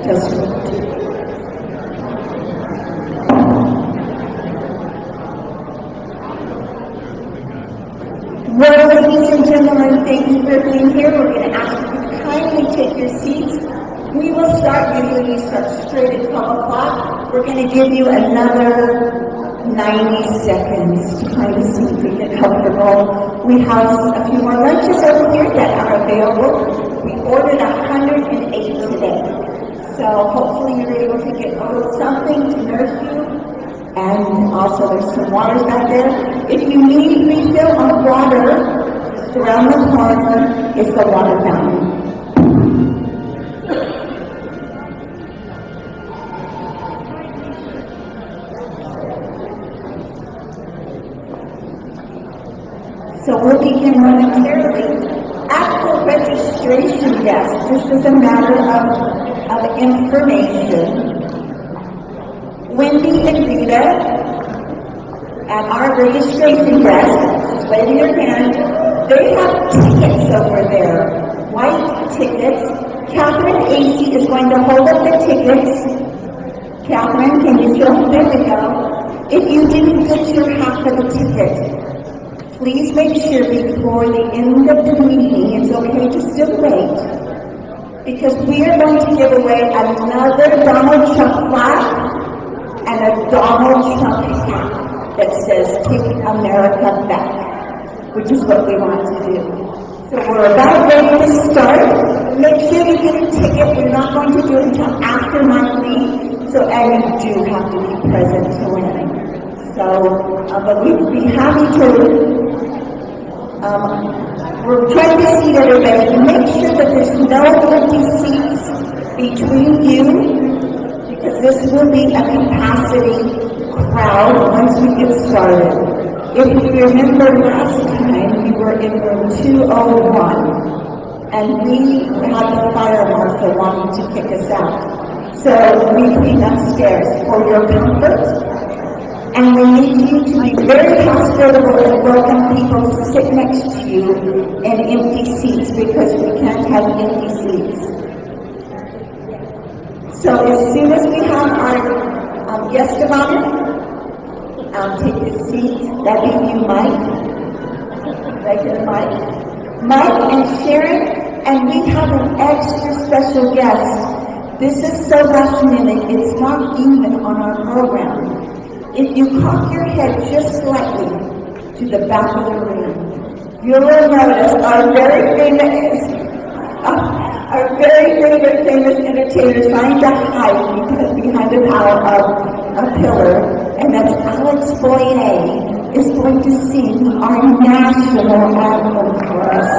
Just well, ladies and gentlemen, thank you for being here. We're going to ask you to kindly take your seats. We will start, usually we start straight at 12 o'clock. We're going to give you another 90 seconds to kind of see if we get comfortable. We have a few more lunches over here that are available. We ordered 108 today. So hopefully you're able to get a little something to nurse you. And also there's some waters back there. If you need refill on water, just around the corner is the water fountain. So we'll begin momentarily. At the registration desk, this is a matter of information. Wendy and Rita at our registration desk, just waving your hand, they have tickets over there, white tickets. Catherine AC is going to hold up the tickets. Catherine, can you show? There we go. If you didn't get your half of the ticket, please make sure before the end of the meeting, it's okay to still wait, because we are going to give away another Donald Trump plaque and a Donald Trump hat that says, "Take America Back," which is what we want to do. So we're about ready to start. Make sure you get a ticket. We're not going to do it until after my leave, so and you do have to be present to win. So, but we'd be happy to. We're trying to seat everybody. Make sure that there's no empty seats between you, because this will be a capacity crowd once we get started. If you remember last time, we were in room 201, and we had the fire marshal wanting to kick us out. So we came upstairs for your comfort, and we need you to be very hospitable and welcome people to sit next to you in empty seats, because we can't have empty seats. So as soon as we have our guest of honor, take your seat. That is you, Mike. Regular Mike and Sharon, and we have an extra special guest. This is so last minute, it's not even on our program. If you cock your head just slightly to the back of the room, you will notice our very favorite famous entertainer trying to hide behind the power of a pillar, and that's Alex Boyer is going to sing our national anthem for us.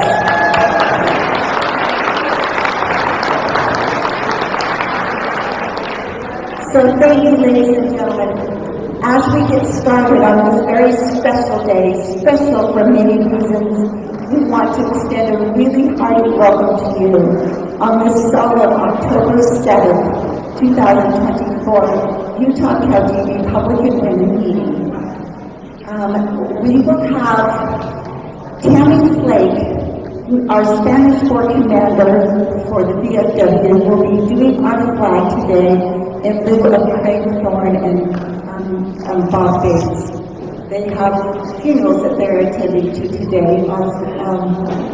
So thank you, ladies and gentlemen. As we get started on this very special day, special for many reasons, we want to extend a really hearty welcome to you on this solemn October 7th, 2024, Utah County Republican Women Meeting. We will have Tammy Flake, our Spanish Corps commander for the VFW, will be doing our flag today in lieu of Craig Thorne and Bob Bates. They have funerals that they're attending to today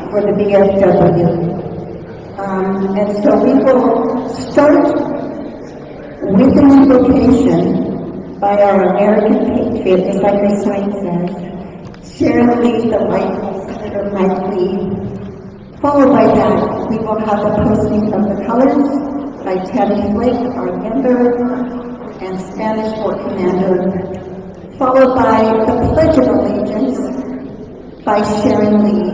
for the VFW. And so we will start with an invocation by our American patriot, just like the sign says, Sharon Lee, the wife, Senator Mike Lee. Followed by that, we will have the posting of the colors by Tammy Flake, our member and Spanish Corps commander, followed by the Pledge of Allegiance by Sharon Lee,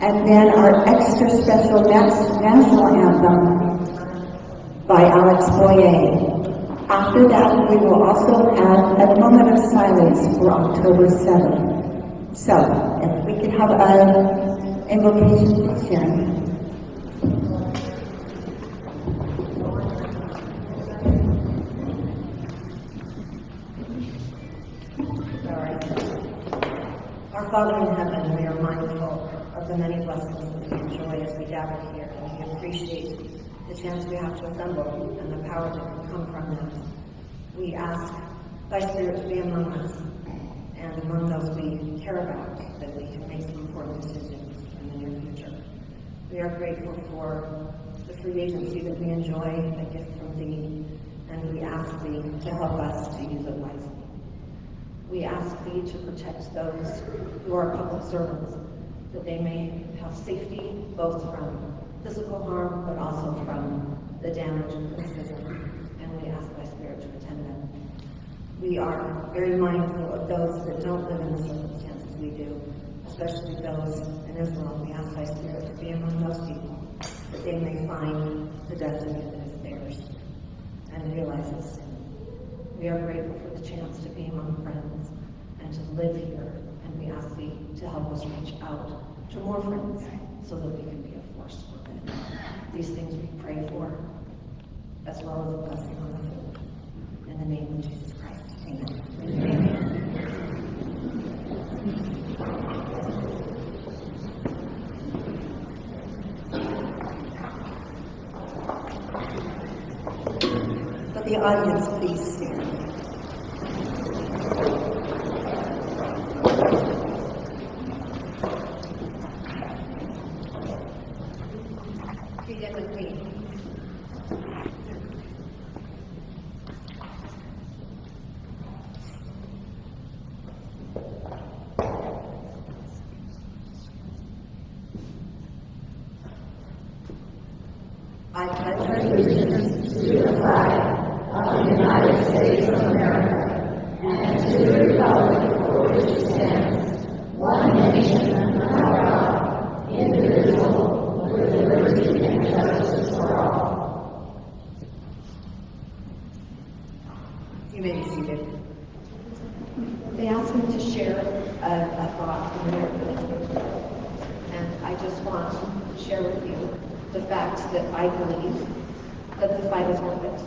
and then our extra special national anthem by Alex Boyer. After that, we will also have a moment of silence for October 7th. So, if we could have an invocation, please, Sharon. Our Father in heaven, we are mindful of the many blessings that we enjoy as we gather here, and we appreciate the chance we have to assemble, and the power that can come from that. We ask Thy Spirit to be among us, and among those we care about, that we can make some important decisions in the near future. We are grateful for the free agency that we enjoy, a gift from Thee, and we ask Thee to help us to use it wisely. We ask Thee to protect those who are public servants, that they may have safety both from physical harm, but also from the damage and criticism, and we ask Thy Spirit to attend them. We are very mindful of those that don't live in the circumstances we do, especially those in Israel. We ask Thy Spirit to be among those people, that they may find the destiny that is theirs and realize its sin. We are grateful for the chance to be among friends and to live here, and we ask Thee to help us reach out to more friends so that we can be a force for good. These things we pray for, as well as a blessing on the food. In the name of Jesus Christ. Amen. Amen. Would the audience please stand? Begin with me. I pledge allegiance to the flag of the United States of America and to the republic for which it stands, one nation under God, indivisible, with liberty and justice for all. You may be seated. They asked me to share a thought from their religion, and I just want to share with you the fact that I believe that the fight is worth it,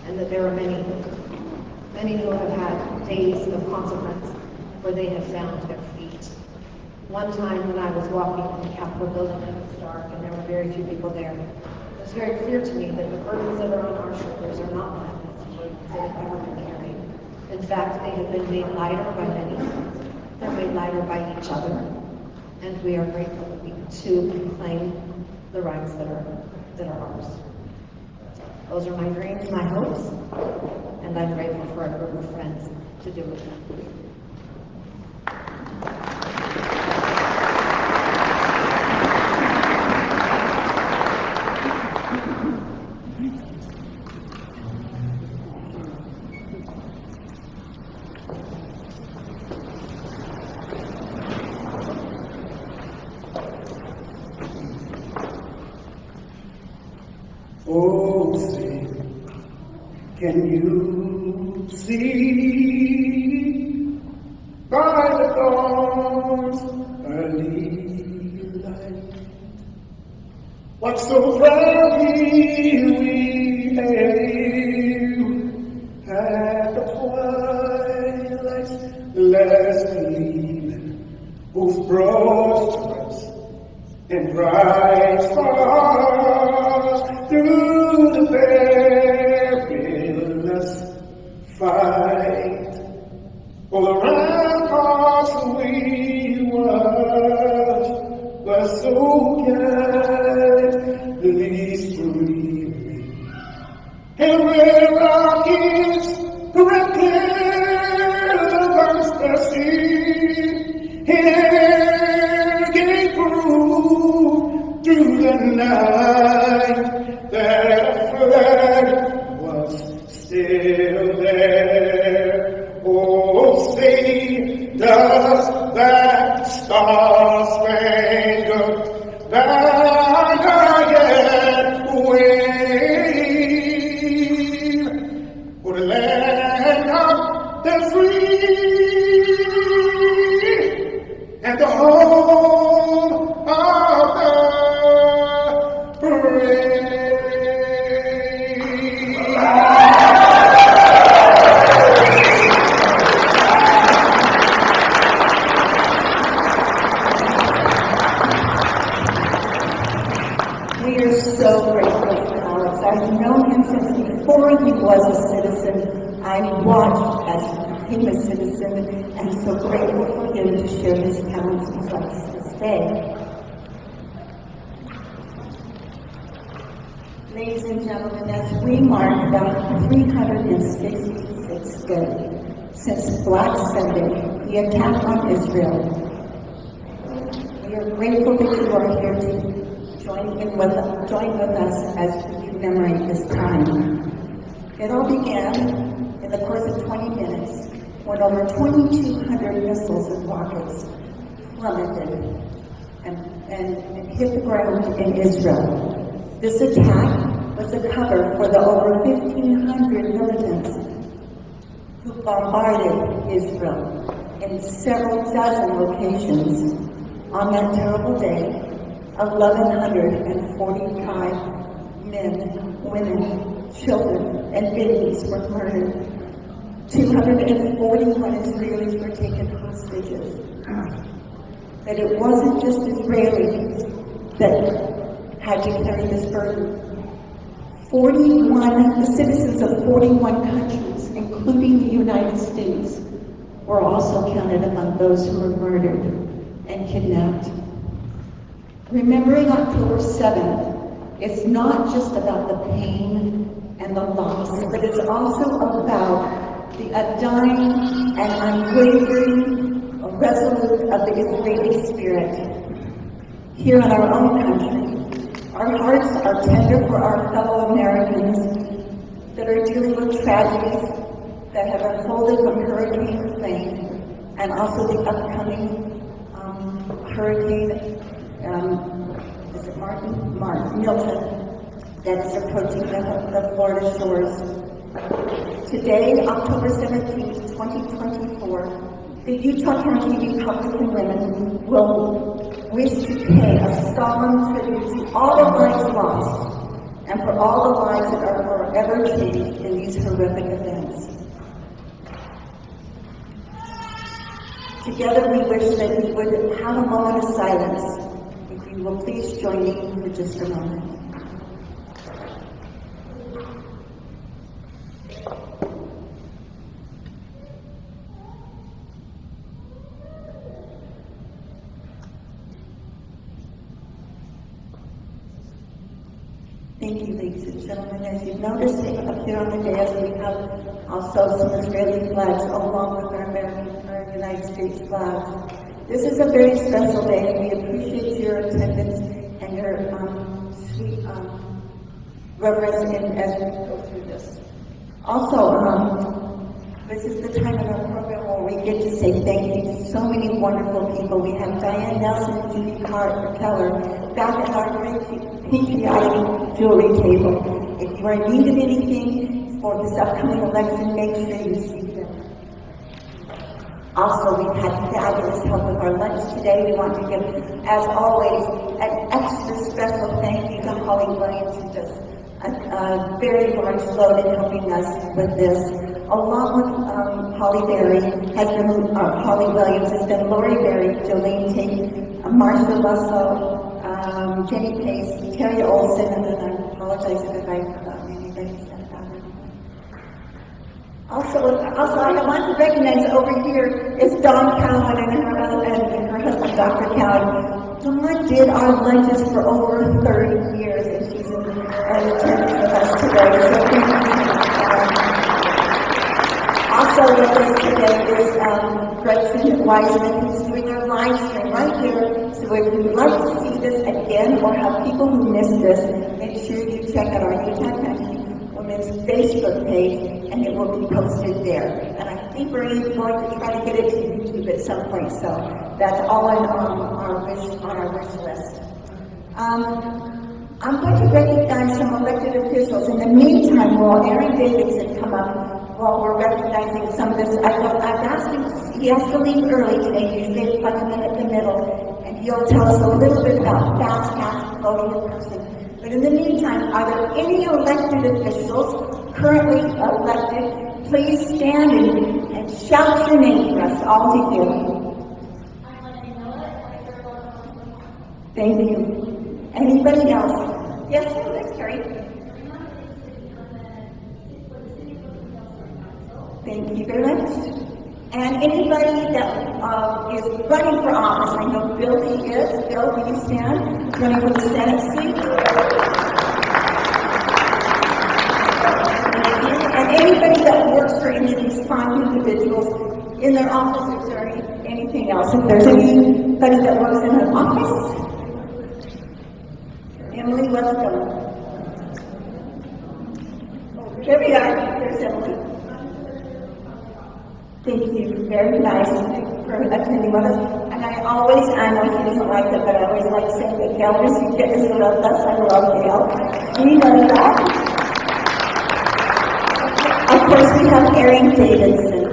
and that there are many who have had days of consequence where they have found their feet. One time when I was walking in the Capitol building and it was dark and there were very few people there, it was very clear to me that the burdens that are on our shoulders are not like the burdens that have ever been carried. In fact, they have been made lighter by many. They're made lighter by each other. And we are grateful that we too can claim the rights that are ours. Those are my dreams, my hopes, and I'm grateful for a group of friends to do it. Oh, say, can you see by the dawn's early light what so proudly we hailed at the twilight's last gleaming, whose broad stripes and bright stars through the perilous fight, for the ramparts we were so gallantly streaming, and where our kings corrected against the sea, here gave proof through the night that a flag was still there. Oh, say, does that star-spangled banner yet wave for the land of the free and the home of the brave? I've known him since before he was a citizen. I watched as he became a citizen, and so grateful for him to share his talents with us this day. Ladies and gentlemen, as we mark the 366th day since Black Sunday, the attack on Israel, we are grateful that you are here to join with us as we commemorate this time. It all began in the course of 20 minutes when over 2,200 missiles and rockets plummeted and hit the ground in Israel. This attack was a cover for the over 1,500 militants who bombarded Israel in several dozen locations. On that terrible day, 1,145 men, women, children, and babies were murdered. 241 Israelis were taken hostages. But it wasn't just Israelis that had to carry this burden. The citizens of 41 countries, including the United States, were also counted among those who were murdered and kidnapped. Remembering October 7th, it's not just about the pain and the loss, but it's also about the undying and unwavering resolute of the Israeli spirit. Here in our own country, our hearts are tender for our fellow Americans that are dealing with tragedies that have unfolded from Hurricane Lane and also the upcoming hurricane, is it Milton, that is approaching the Florida shores. Today, October 17, 2024, the Utah County Republican women will wish to pay a solemn tribute to all the lives lost and for all the lives that are forever changed in these horrific events. Together we wish that we would have a moment of silence. If you will please join me for just a moment. Thank you, ladies and gentlemen. As you've noticed, up here on the dais, we have also some Israeli flags along with our United States flags. This is a very special day, and we appreciate your attendance and your sweet reverence as we go through this. Also, this is the time in our program where we get to say thank you to so many wonderful people. We have Diane Nelson and Judy Keller back at our great patriotic jewelry table. If you are in need of anything for this upcoming election, make sure you see them. Also, we've had fabulous help with our lunch today. We want to give, as always, an extra special thank you to Holly Williams, who does a very large load in helping us with this. Along with Holly Williams has been Lori Berry, Jolene Tate, Marsha Russell, Jenny Pace, Terry Olson, and then I apologize if I forgot anybody. Also, I want to recognize over here is Dawn Cowan and her husband, Dr. Cowan. Dawn did our lunches for over 30 years, and she's in attendance with us today. So thank you. Also with us today is Gretchen Wiseman, who's doing our live stream right here. So if you'd like to see this again or have people who missed this, make sure you check out our Utah County Women's Facebook page, and it will be posted there. And I think we're even going to try to get it to YouTube at some point. So that's all on our wish list. I'm going to recognize some elected officials. In the meantime, while Aaron Davidson come up, while we're recognizing some of this, I've asked him, he has to leave early today, usually at 5 minutes in the middle, and he'll tell us a little bit about fast cash voting in person. But in the meantime, are there any elected officials currently elected? Please stand and shout your name for us all to hear. Thank you. Anybody else? Yes, Miss Carrie. Thank you very much. And anybody that is running for office, I know Bill is. Bill, will you stand? He's running for the Senate seat. And anybody that works for any of these fine individuals in their offices or anything else. If there's anybody that works in an office, Emily, welcome. Here we are. There's Emily. Thank you. Very nice for attending with us. And I know he doesn't like it, but I always like saying that Gail is you get to love us. I love Gail. He knows that. Of course, we have Aaron Davidson.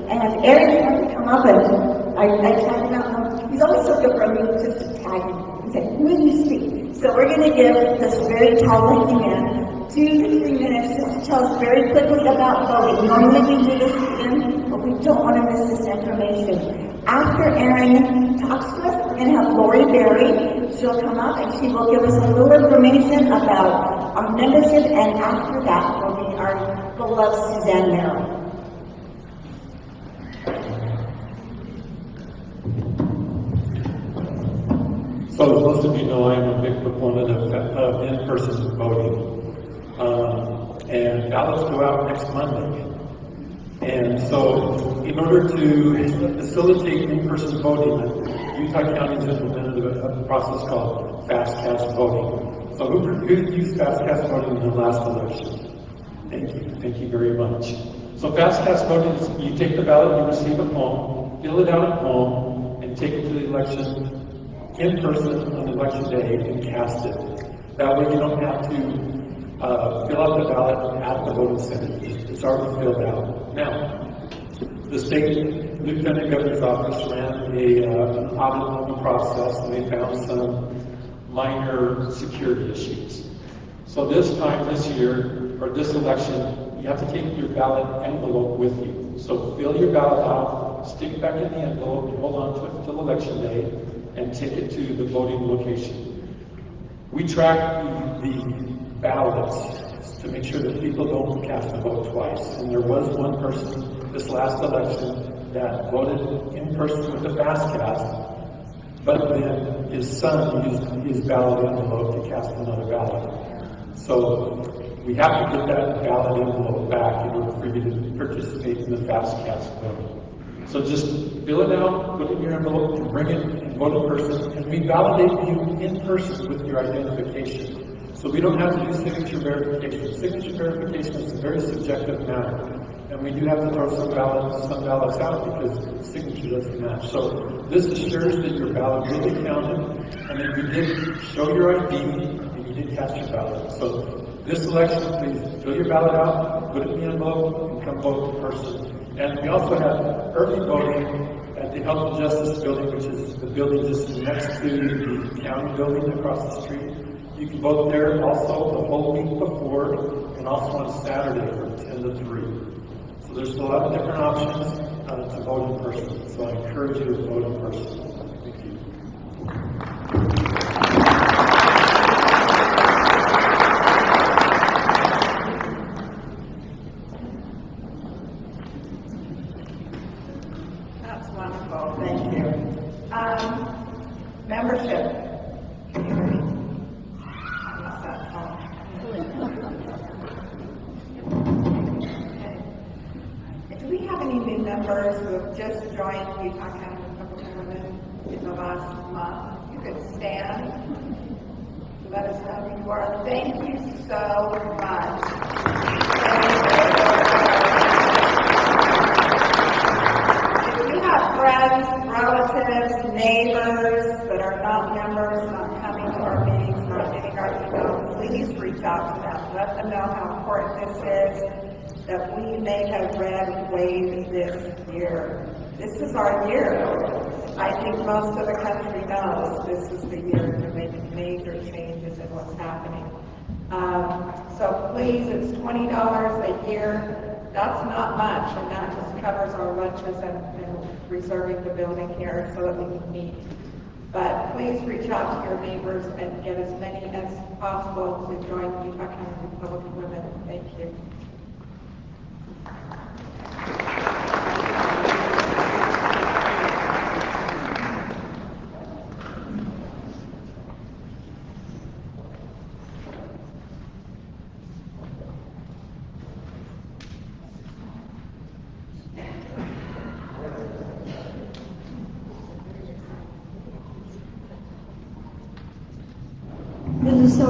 And Aaron had to come up and I tagged him out. He's always so good for me just to tag him and say, will you speak? So we're going to give this very tall-looking man 2 to 3 minutes just to tell us very quickly about voting. Normally we do this again, but we don't want to miss this information. After Aaron talks to us, we're going to have Lori Berry. She'll come up and she will give us a little information about our membership, and after that will be our beloved Suzanne Merrill. So as most of you know, I am a big proponent of in-person voting. And ballots go out next Monday. And so in order to facilitate in-person voting, Utah County has implemented a process called fast cast voting. So who used fast cast voting in the last election? Thank you very much. So fast cast voting is you take the ballot you receive at home, fill it out at home, and take it to the election in person on election day and cast it. That way you don't have to fill out the ballot at the voting center. It's already filled out. Now, the state lieutenant governor's office ran an audit on the process, and they found some minor security issues. So this year, or this election, you have to take your ballot envelope with you. So fill your ballot out, stick it back in the envelope, hold on to it until election day, and take it to the voting location. We track the ballots to make sure that people don't cast a vote twice. And there was one person this last election that voted in person with the fast cast, but then his son used his ballot envelope to cast another ballot. So we have to get that ballot envelope back in order for you to participate in the fast cast vote. So just fill it out, put it in your envelope, and bring it and vote in person. And we validate you in person with your identification. So we don't have to do signature verification. Signature verification is a very subjective matter. And we do have to throw some ballots out because signature doesn't match. So this assures that your ballot really counted, and that you did show your ID, and you did cast your ballot. So this election, please fill your ballot out, put it in the envelope, and come vote in person. And we also have early voting at the Health and Justice Building, which is the building just next to the county building across the street. You can vote there also the whole week before, and also on Saturday from 10 to 3. So there's a lot of different options to vote in person. So I encourage you to vote in person. Thank you. That's wonderful, thank you. Membership. Can you hear me? I lost that phone. Okay. Do we have any new members who have just joined Utah County Republican Women in the last month? You could stand. Let us know who you are. Thank you so much. Friends, relatives, neighbors that are not members, not coming to our meetings, not getting our emails, please reach out to them. Let them know how important this is, that we make a red wave this year. This is our year. I think most of the country knows this is the year to make major changes in what's happening. So please, it's $20 a year. That's not much, and that just covers our lunches and reserving the building here so that we can meet. But please reach out to your neighbors and get as many as possible to join Utah County Republican Women. Thank you.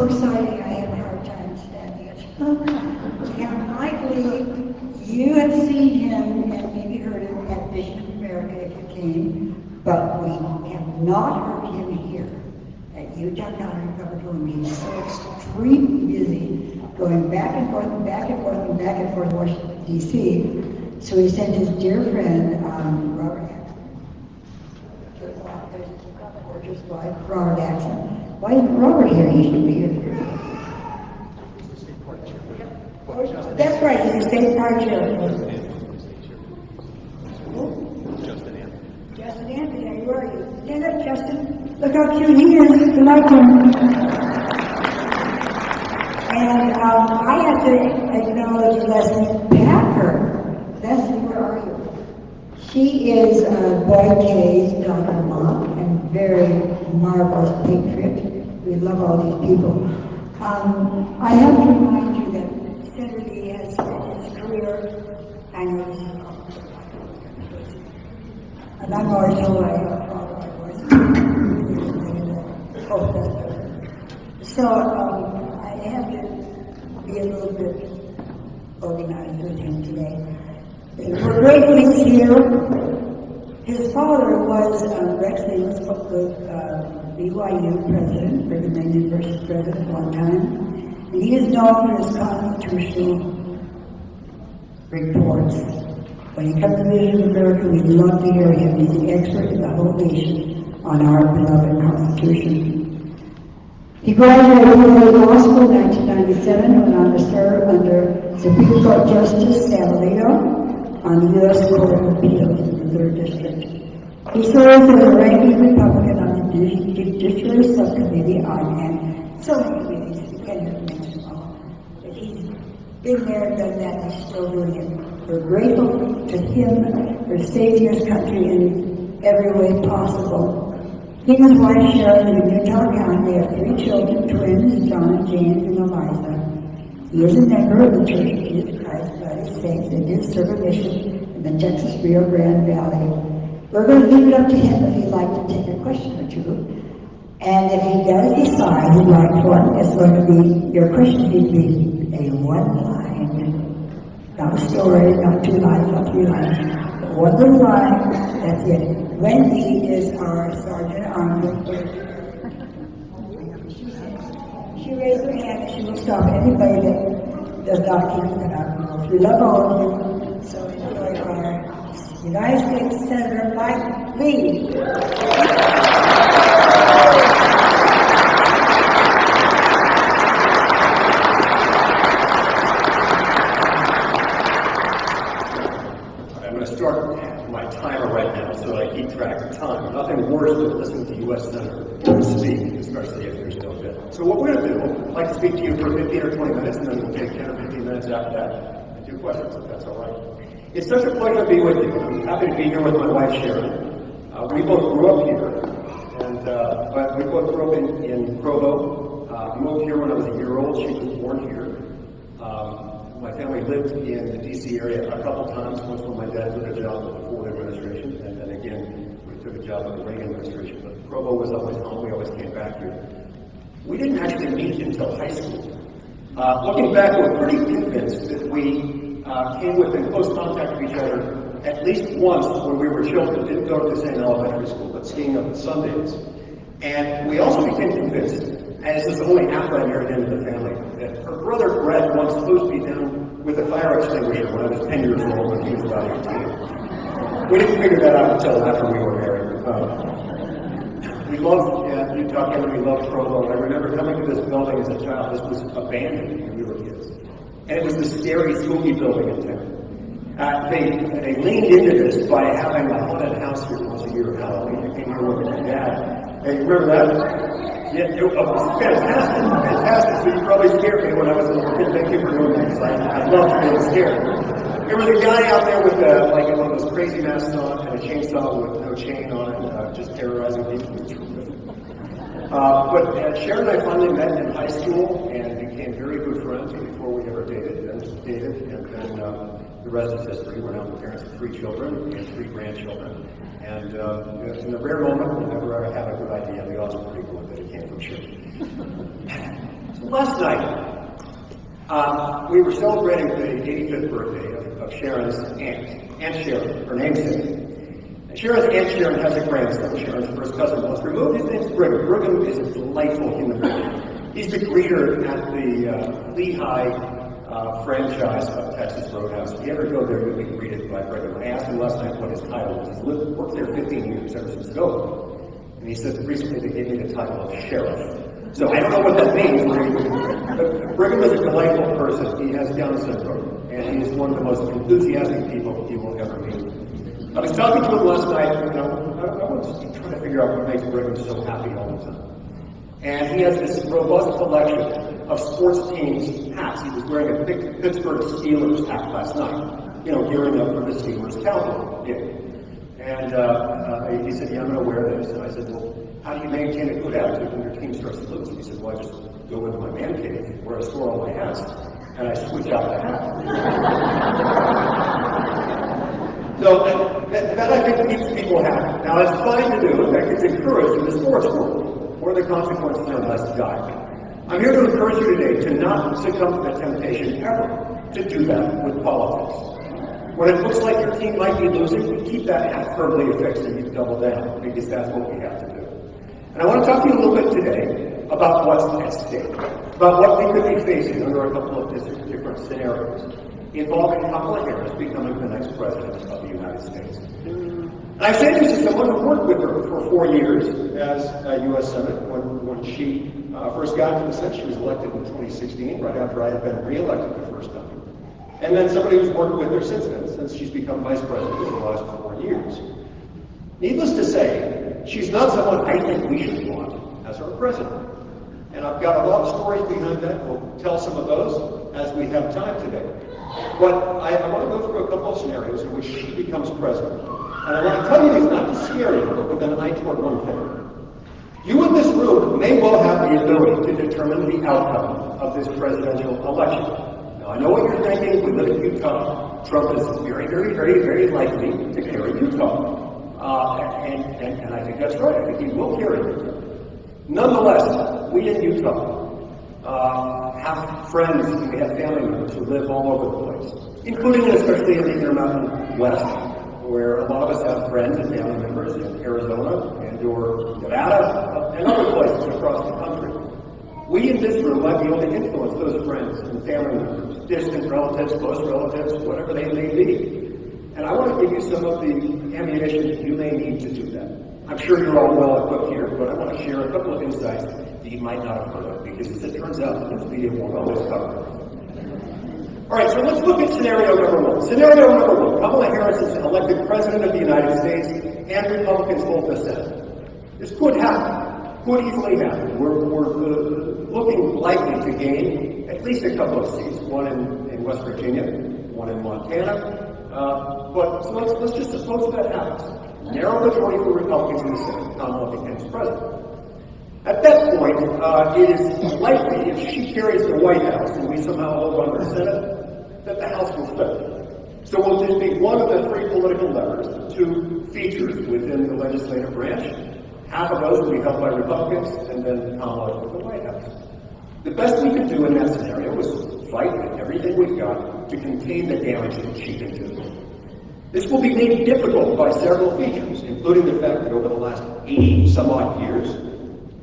so exciting, I have a hard time standing it. And I believe you have seen him and maybe heard him at Vision of America if you came, but we have not heard him here at Utah County Public Room. He's so extremely busy going back and forth and back and forth and back and forth to Washington, D.C. So he sent his dear friend, Robert gorgeous wife, Robert Axon. Why isn't Robert here? He should be here. That's right, he's a state party chair. Justin Anthony, where are you? Stand up, Justin. Look how cute he is. You like him. And I have to acknowledge Leslie Packer. Leslie, where are you? She is Boyd Kay's daughter-in-law and very marvelous patriot. We love all these people. I have to remind you that Senator Lee has spent his career, I know this is and I'm always told I was. So I have to be a little bit organized with him today. We're grateful he's here. His father was Rex Neal's BYU president, Brigham Young University president at one time. And he is known for his constitutional reports. When he comes to Vision of America, we love to hear him. He's the expert in the whole nation on our beloved Constitution. He graduated from the law school in 1997 and went on to serve under Supreme Court Justice Sam Alito on the U.S. Court of Appeals in the 3rd District. He serves as a ranking Republican on the Judiciary Subcommittee and so many committees, you can't even mention them all. But he's been there, done that, and he's still doing it. We're grateful to him for saving this country in every way possible. He and his wife Sharon live in Utah County. They have 3 children, twins, John, James, and Eliza. He is a member of the Church of Jesus Christ of Latter-day Saints and did serve a mission in the Texas Rio Grande Valley. We're going to leave it up to him if he'd like to take a question or two. And if he does decide he'd like one, it's going to be, your question would be a one-line. Not a story, not 2 lines, not 3 lines. But one little line, that's it. Wendy is our Sergeant Army. She raised her hand and she will stop anybody that does not keep the rules. We love all of you, so enjoy our United States Senator Mike Lee. My timer right now so that I keep track of time. Nothing worse than listening to U.S. Senator speak, especially if there's no bill. So what we're going to do, I'd like to speak to you for 15 or 20 minutes, and then we'll take 10 or 15 minutes after that and do questions, if that's all right. It's such a pleasure to be with you. I'm happy to be here with my wife, Sharon. We both grew up here, and but we both grew up in Provo. I moved here when I was a year old. She was born here. My family lived in the D.C. area a couple times, once when my dad took a job with the Ford administration, and then again, we took a job with the Reagan administration. But Provo was always home. We always came back here. We didn't actually meet until high school. Looking back, we're pretty convinced that we came within close contact with each other at least once when we were children. Didn't go to the same elementary school, but skiing on Sundays. And we also became convinced, and this is only after I married into the family, that her brother Brett once hosed me down with a fire extinguisher when I was 10 years old when he was about 18. We didn't figure that out until after we were married. We loved Utah County, we loved Provo. I remember coming to this building as a child. This was abandoned when we were kids. And it was the scary, spooky building in town. They leaned into this by having a haunted house here once a year at Halloween. I came here with my dad. Hey, remember that? Yeah, it was fantastic. So you probably scared me when I was a little kid. Thank you for doing that, because I loved being scared. There was a guy out there with like one of those crazy masks on and a chainsaw with no chain on it, just terrorizing people. But Sharon and I finally met in high school and became very good friends before we ever dated. And then the rest is history. We're now the parents of 3 children and 3 grandchildren. And in the rare moment whenever I have a good idea, we also pretty good that it came from Sharon. So last night, we were celebrating the 85th birthday of Sharon's Aunt Sharon, her namesake. And Sharon's Aunt Sharon has a grandson. Sharon's first cousin was removed. His name's Brigham. Brigham is a delightful human being. He's the greeter at the Lehigh franchise of Texas Roadhouse. If you ever go there, you'll be greeted by Brigham. I asked him last night what his title was. He's worked there 15 years ever since it opened. And he said recently they gave me the title of sheriff. So I don't know what that means, but Brigham is a delightful person. He has Down syndrome, and he is one of the most enthusiastic people you will ever meet. I was talking to him last night, I was trying to figure out what makes Brigham so happy all the time. And he has this robust collection of sports teams' hats. He was wearing a Pittsburgh Steelers hat last night, gearing up for the Steelers Cowboy game. And he said, yeah, I'm going to wear this. And I said, well, how do you maintain a good attitude when your team starts to lose? And he said, well, I just go into my man cave where I store all my hats, and I switch out the hat. So that I think keeps people happy. Now, it's fine to do. In fact, it's encouraged in the sports world, where the consequences are less dire. I'm here to encourage you today to not succumb to the temptation ever to do that with politics. When it looks like your team might be losing, keep that hat firmly affixed and you double down, because that's what we have to do. And I want to talk to you a little bit today about what's at stake, about what we could be facing under a couple of different scenarios involving Kamala Harris becoming the next president of the United States. And I say this as someone who worked with her for 4 years as a U.S. Senate when she first got to the Senate. She was elected in 2016, right after I had been re-elected the first time. And then somebody who's worked with her since then, since she's become vice president in the last 4 years. Needless to say, she's not someone I think we should want as our president. And I've got a lot of stories behind that. We'll tell some of those as we have time today. But I want to go through a couple of scenarios in which she becomes president. And I want to tell you these not to scare you, but with an eye toward one thing. You in this room may well have the ability to determine the outcome of this presidential election. Now, I know what you're thinking. We live in Utah. Trump is very, very, very, very likely to carry Utah. And I think that's right. I think he will carry Utah. Nonetheless, we in Utah have friends and we have family members who live all over the place, including and especially in the Intermountain West, where a lot of us have friends and family members in Arizona and or Nevada and other places across the country. We in this room might be able to influence those friends and family members, distant relatives, close relatives, whatever they may be. And I want to give you some of the ammunition that you may need to do that. I'm sure you're all well equipped here, but I want to share a couple of insights that you might not have heard of, because as it turns out, this media won't always cover it. All right, so let's look at scenario number one. Scenario number one, Kamala Harris is elected President of the United States and Republicans hold the Senate. This could happen, could easily happen. We're looking likely to gain at least a couple of seats, one in West Virginia, one in Montana. But so let's just suppose that happens. Narrow majority for Republicans in the Senate, Kamala becomes president. At that point, it is likely, if she carries the White House and we somehow hold on to the Senate, that the House will flip. So we'll just be one of the three political levers, two features within the legislative branch. Half of those will be held by Republicans, and then Kamala with the White House. The best we can do in that scenario is fight with everything we've got to contain the damage that she can do. This will be made difficult by several features, including the fact that over the last 80 some odd years,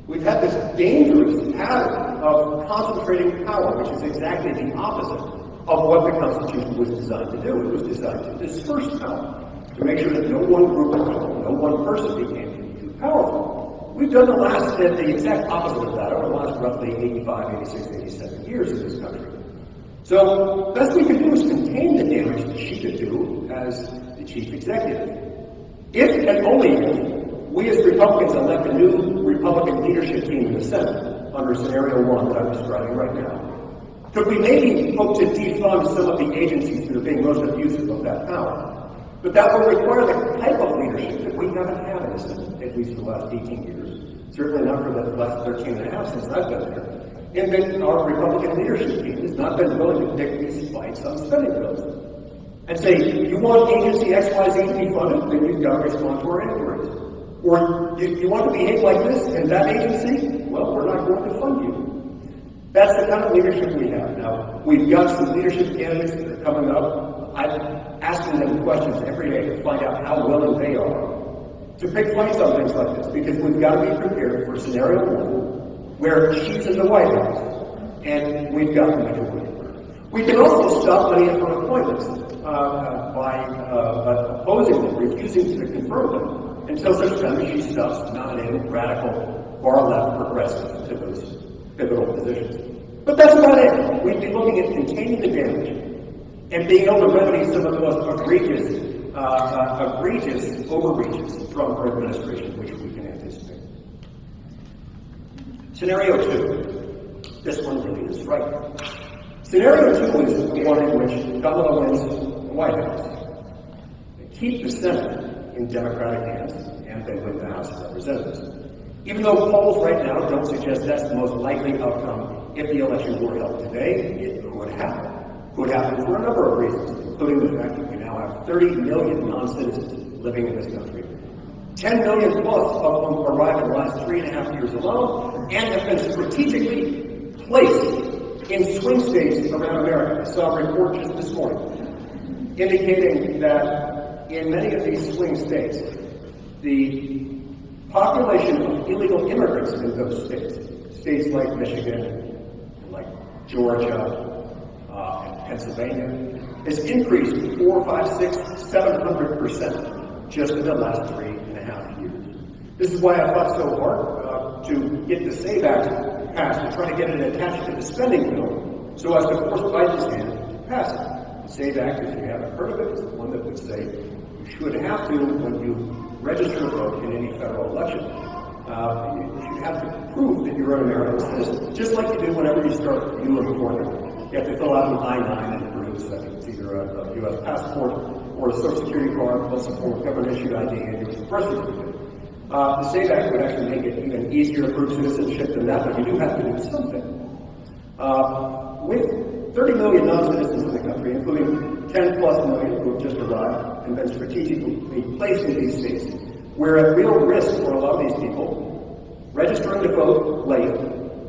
we've had this dangerous pattern of concentrating power, which is exactly the opposite of what the Constitution was designed to do. It was designed to disperse power, to make sure that no one group of people, no one person became too powerful. We've done the exact opposite of that over the last roughly 85, 86, 87 years in this country. So, best we can do is contain the damage that she could do as the chief executive. If and only if we as Republicans elect a new Republican leadership team in the Senate under scenario one that I'm describing right now, could we maybe hope to defund some of the agencies that are being most abusive of that power? But that would require the type of leadership that we haven't had in the Senate, at least for the last 18 years. Certainly not for the last 13 and a half since I've been there. And that our Republican leadership team has not been willing to pick these fights on spending bills. And say, you want agency XYZ to be funded, then you've got to respond to our inquiries. Or you want to behave like this and that agency? Well, we're not going to fund you. That's the kind of leadership we have. Now, we've got some leadership candidates that are coming up. I'm asking them questions every day to find out how willing they are to pick fights on things like this, because we've got to be prepared for scenario one, where she's in the White House, and we've got the majority. We can also stop many of her appointments by opposing them, refusing to confirm them, until such time as she stops nominating radical, far-left progressives to those pivotal positions. But that's about it. We'd be looking at containing the damage and being able to remedy some of the most egregious overreaches from her administration, which we can anticipate. Scenario two. This one really is frightening. Scenario two is the one in which Kamala wins the White House. They keep the Senate in Democratic hands, and they win the House of Representatives. Even though polls right now don't suggest that's the most likely outcome, if the election were held today, it could happen. It could happen for a number of reasons, including the fact that we now have 30 million non-citizens living in this country. 10 million plus of them arrived in the last 3.5 years alone, and have been strategically placed in swing states around America. I saw a report just this morning indicating that in many of these swing states, the population of illegal immigrants in those states like Michigan, like Georgia, and Pennsylvania, has increased 4, 5, 6, 700% just in the last 3.5 years. This is why I fought so hard to get the SAVE Act passed, to try to get it attached to the spending bill, so as to force Biden's hand to pass it. The SAVE Act, if you haven't heard of it, is the one that would say you should have to, when you register to vote in any federal election, you should have to prove that you're an American citizen, just like you do whenever you start a new employment. You have to fill out an I-9 and produce it's either a U.S. passport or a Social Security card plus a form of government-issued ID and your birth certificate. The SAVE Act would actually make it even easier to prove citizenship than that, but you do have to do something. With 30 million non-citizens in the country, including 10 plus million who have just arrived and been strategically placed in these states, we're at real risk for a lot of these people registering to vote late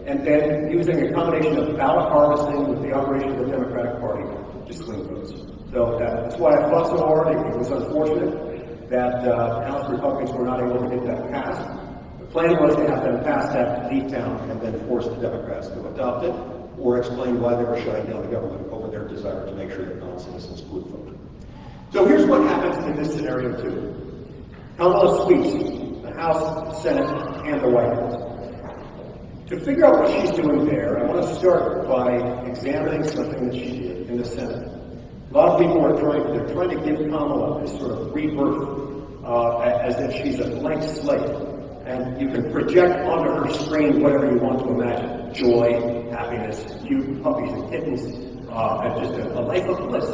and then using a combination of ballot harvesting with the operation of the Democratic Party to swing votes. So that's why I fought so hard. It was unfortunate that House Republicans were not able to get that passed. The plan was to have them pass that deep down and then force the Democrats to adopt it, or explain why they were shutting down the government over their desire to make sure that non-citizens would vote. So here's what happens in this scenario too. Kamala sweeps the House, Senate, and the White House. To figure out what she's doing there, I want to start by examining something that she did in the Senate. A lot of people are trying to give Kamala this sort of rebirth as if she's a blank slate. And you can project onto her screen whatever you want to imagine. Joy, happiness, cute puppies and kittens, and just a life of bliss.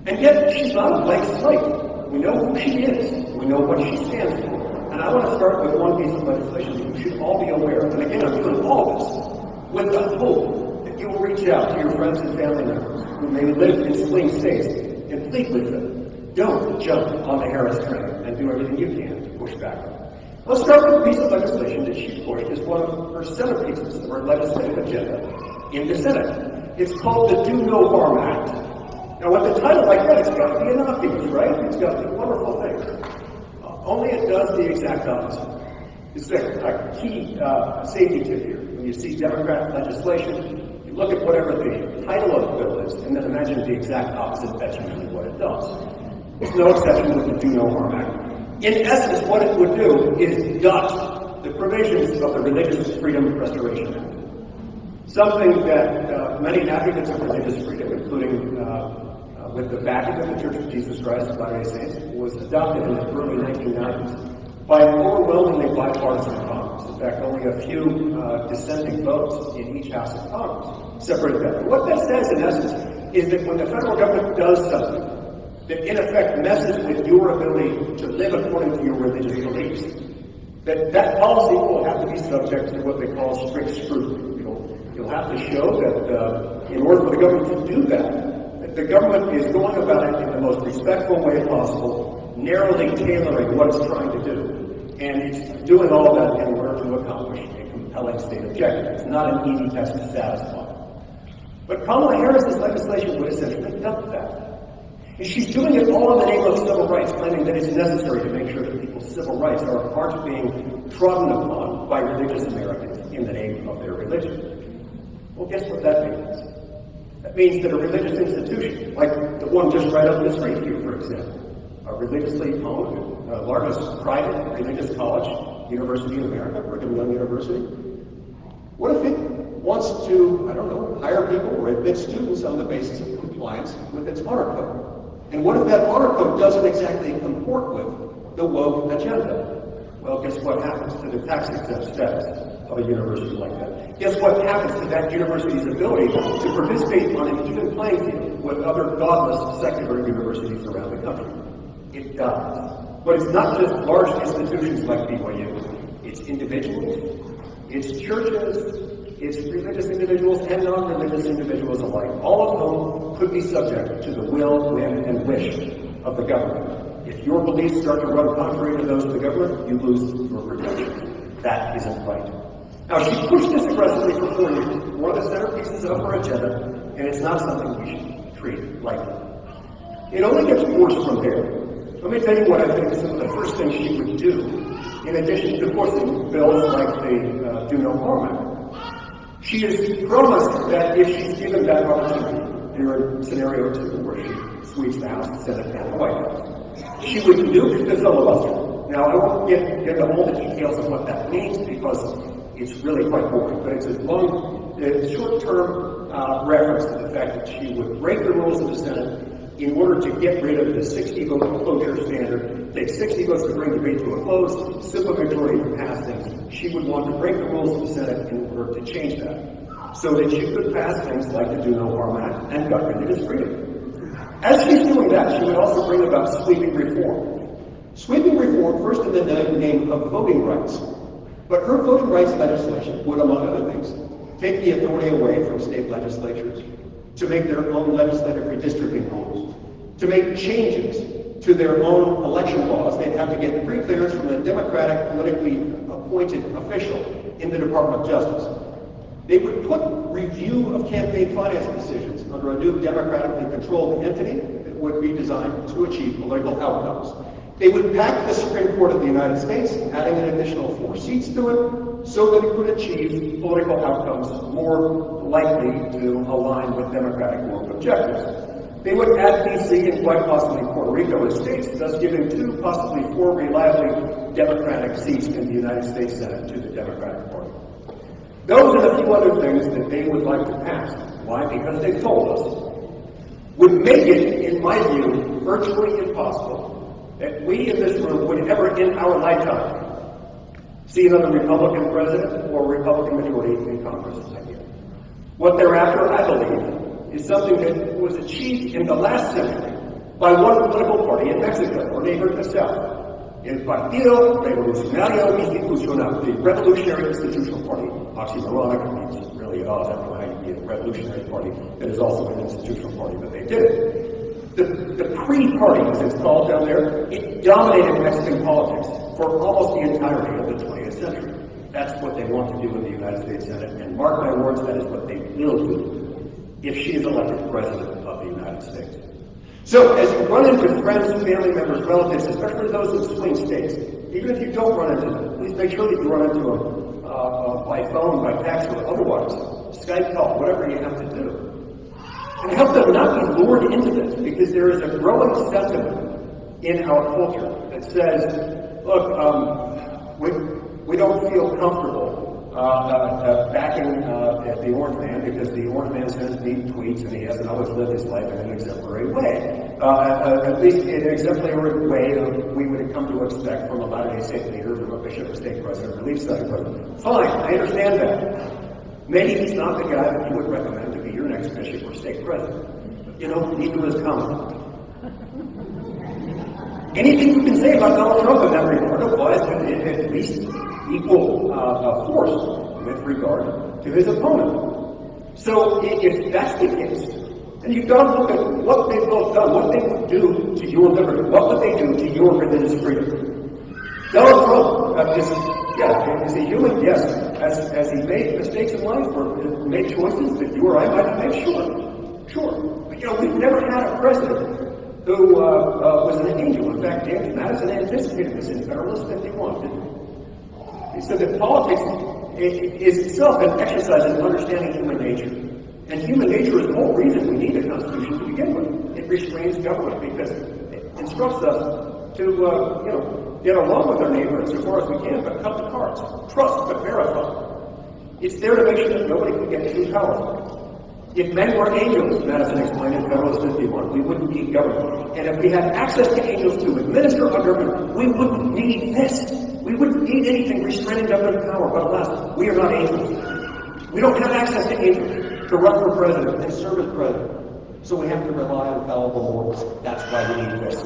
And yet, she's not a blank slate. We know who she is. We know what she stands for. And I want to start with one piece of legislation that you should all be aware of. And again, I'm doing all of this with the hope that you will reach out to your friends and family members who may live in swing states and plead with them. Don't jump on the Harris train and do everything you can to push back on it. Let's start with a piece of legislation that she pushed as one of her centerpieces of her legislative agenda in the Senate. It's called the Do No Harm Act. Now, with a title like that, it's got to be innocuous, right? It's got to be a wonderful thing. Only it does the exact opposite. It's a key safety tip here. When you see Democrat legislation, you look at whatever the title of the bill is, and then imagine the exact opposite. That's usually what it does. There's no exception with the Do No Harm Act. In essence, what it would do is gut the provisions of the Religious Freedom Restoration Act. Something that many advocates of religious freedom, including with the backing of the Church of Jesus Christ of Latter-day Saints, was adopted in the early 1990s by an overwhelmingly bipartisan Congress. In fact, only a few dissenting votes in each House of Congress separated that. What that says, in essence, is that when the federal government does something that in effect messes with your ability to live according to your religious beliefs, that policy will have to be subject to what they call strict scrutiny. You'll have to show that in order for the government to do that, the government is going about it in the most respectful way possible, narrowly tailoring what it's trying to do. And it's doing all that in order to accomplish a compelling state objective. It's not an easy test to satisfy. But Kamala Harris's legislation would essentially dump that. And she's doing it all in the name of civil rights, claiming that it's necessary to make sure that people's civil rights aren't being trodden upon by religious Americans in the name of their religion. Well, guess what that means? That means that a religious institution, like the one just right up the street here, for example, a religiously owned, largest private religious college, University of America, Brigham Young University, what if it wants to, I don't know, hire people or admit students on the basis of compliance with its honor code? And what if that honor code doesn't exactly comport with the woke agenda? Well, guess what happens to the tax-exempt status of a university like that? Guess what happens to that university's ability to participate on an even playing field with other godless secular universities around the country? It dies. But it's not just large institutions like BYU. It's individuals, it's churches, it's religious individuals and non-religious individuals alike, all of whom could be subject to the will, whim, and wish of the government. If your beliefs start to run contrary to those of the government, you lose your protection. That isn't right. Now, she pushed this aggressively for 4 years, one of the centerpieces of her agenda, and it's not something we should treat lightly. It only gets worse from there. Let me tell you what I think some of the first things she would do, in addition to forcing bills like the Do No Harm Act. She has promised that if she's given that opportunity, in scenario 2, where she sweeps the House, the Senate, and the White House, she would nuke the filibuster. Now, I won't get into all the details of what that means because it's really quite boring, but it's a short-term reference to the fact that she would break the rules of the Senate in order to get rid of the 60-vote cloture standard, take 60 votes to bring debate to a close, simple majority to pass things. She would want to break the rules of the Senate in order to change that, so that she could pass things like the Do No Harm Act and gut religious freedom. As she's doing that, she would also bring about sweeping reform. Sweeping reform, first in the name of voting rights. But her voting rights legislation would, among other things, take the authority away from state legislatures to make their own legislative redistricting rules, to make changes to their own election laws. They'd have to get pre-clearance from a Democratic politically appointed official in the Department of Justice. They would put review of campaign finance decisions under a new democratically controlled entity that would be designed to achieve political outcomes. They would pack the Supreme Court of the United States, adding an additional 4 seats to it, so that it could achieve political outcomes more likely to align with democratic world objectives. They would add D.C. and quite possibly Puerto Rico as states, thus giving 2, possibly 4 reliably Democratic seats in the United States Senate to the Democratic Party. Those are the few other things that they would like to pass. Why? Because they've told us would make it, in my view, virtually impossible that we in this room would ever in our lifetime see another Republican president or Republican majority in Congress again. What they're after, I believe, is something that was achieved in the last century by one political party in Mexico, or neighbor to the south. El Partido Revolucionario Institucional, the Revolutionary Institutional Party, oxymoronic, means really at odds. I don't know how you can be a revolutionary party that is also an institutional party, but they did it. The pre-party, as it's called down there, it dominated Mexican politics for almost the entirety of the 20th century. That's what they want to do in the United States Senate, and mark my words, that is what they will do if she is elected president of the United States. So, as you run into friends, family members, relatives, especially those in swing states, even if you don't run into them, please make sure that you run into them by phone, by text, or otherwise, Skype call, whatever you have to do. And help them not be lured into this, because there is a growing sentiment in our culture that says, look, we don't feel comfortable backing the Orange Man because the Orange Man sends me tweets and he hasn't always lived his life in an exemplary way. At least in an exemplary way we would come to expect from a Latter-day Saint leader, from a bishop, a stake president, or relief study president. Fine, I understand that. Maybe he's not the guy that you would recommend to be your next bishop or stake president. But, neither is Kamala. Anything you can say about Donald Trump in that regard applies to at least equal force with regard to his opponent. So if that's the case, then you've got to look at what they've both done, what they would do to your liberty, what would they do to your religious freedom. Donald Trump is he human? Yes. Has he made mistakes in life or made choices that you or I might have made? Sure. But we've never had a president who was an angel. In fact, James Madison anticipated this in Federalist 51, didn't he? He said that politics is itself an exercise in understanding human nature. And human nature is the whole reason we need a constitution to begin with. It restrains government because it instructs us to, get along with our neighbor as far as we can, but cut the cards. Trust, but verify. It's there to make sure that nobody can get too powerful. If men were angels, Madison explained in Federalist 51, we wouldn't need government. And if we had access to angels to administer our government, we wouldn't need this. We wouldn't need anything restraining government power. But alas, we are not angels. We don't have access to angels to run for president and serve as president. So we have to rely on fallible mortals. That's why we need this.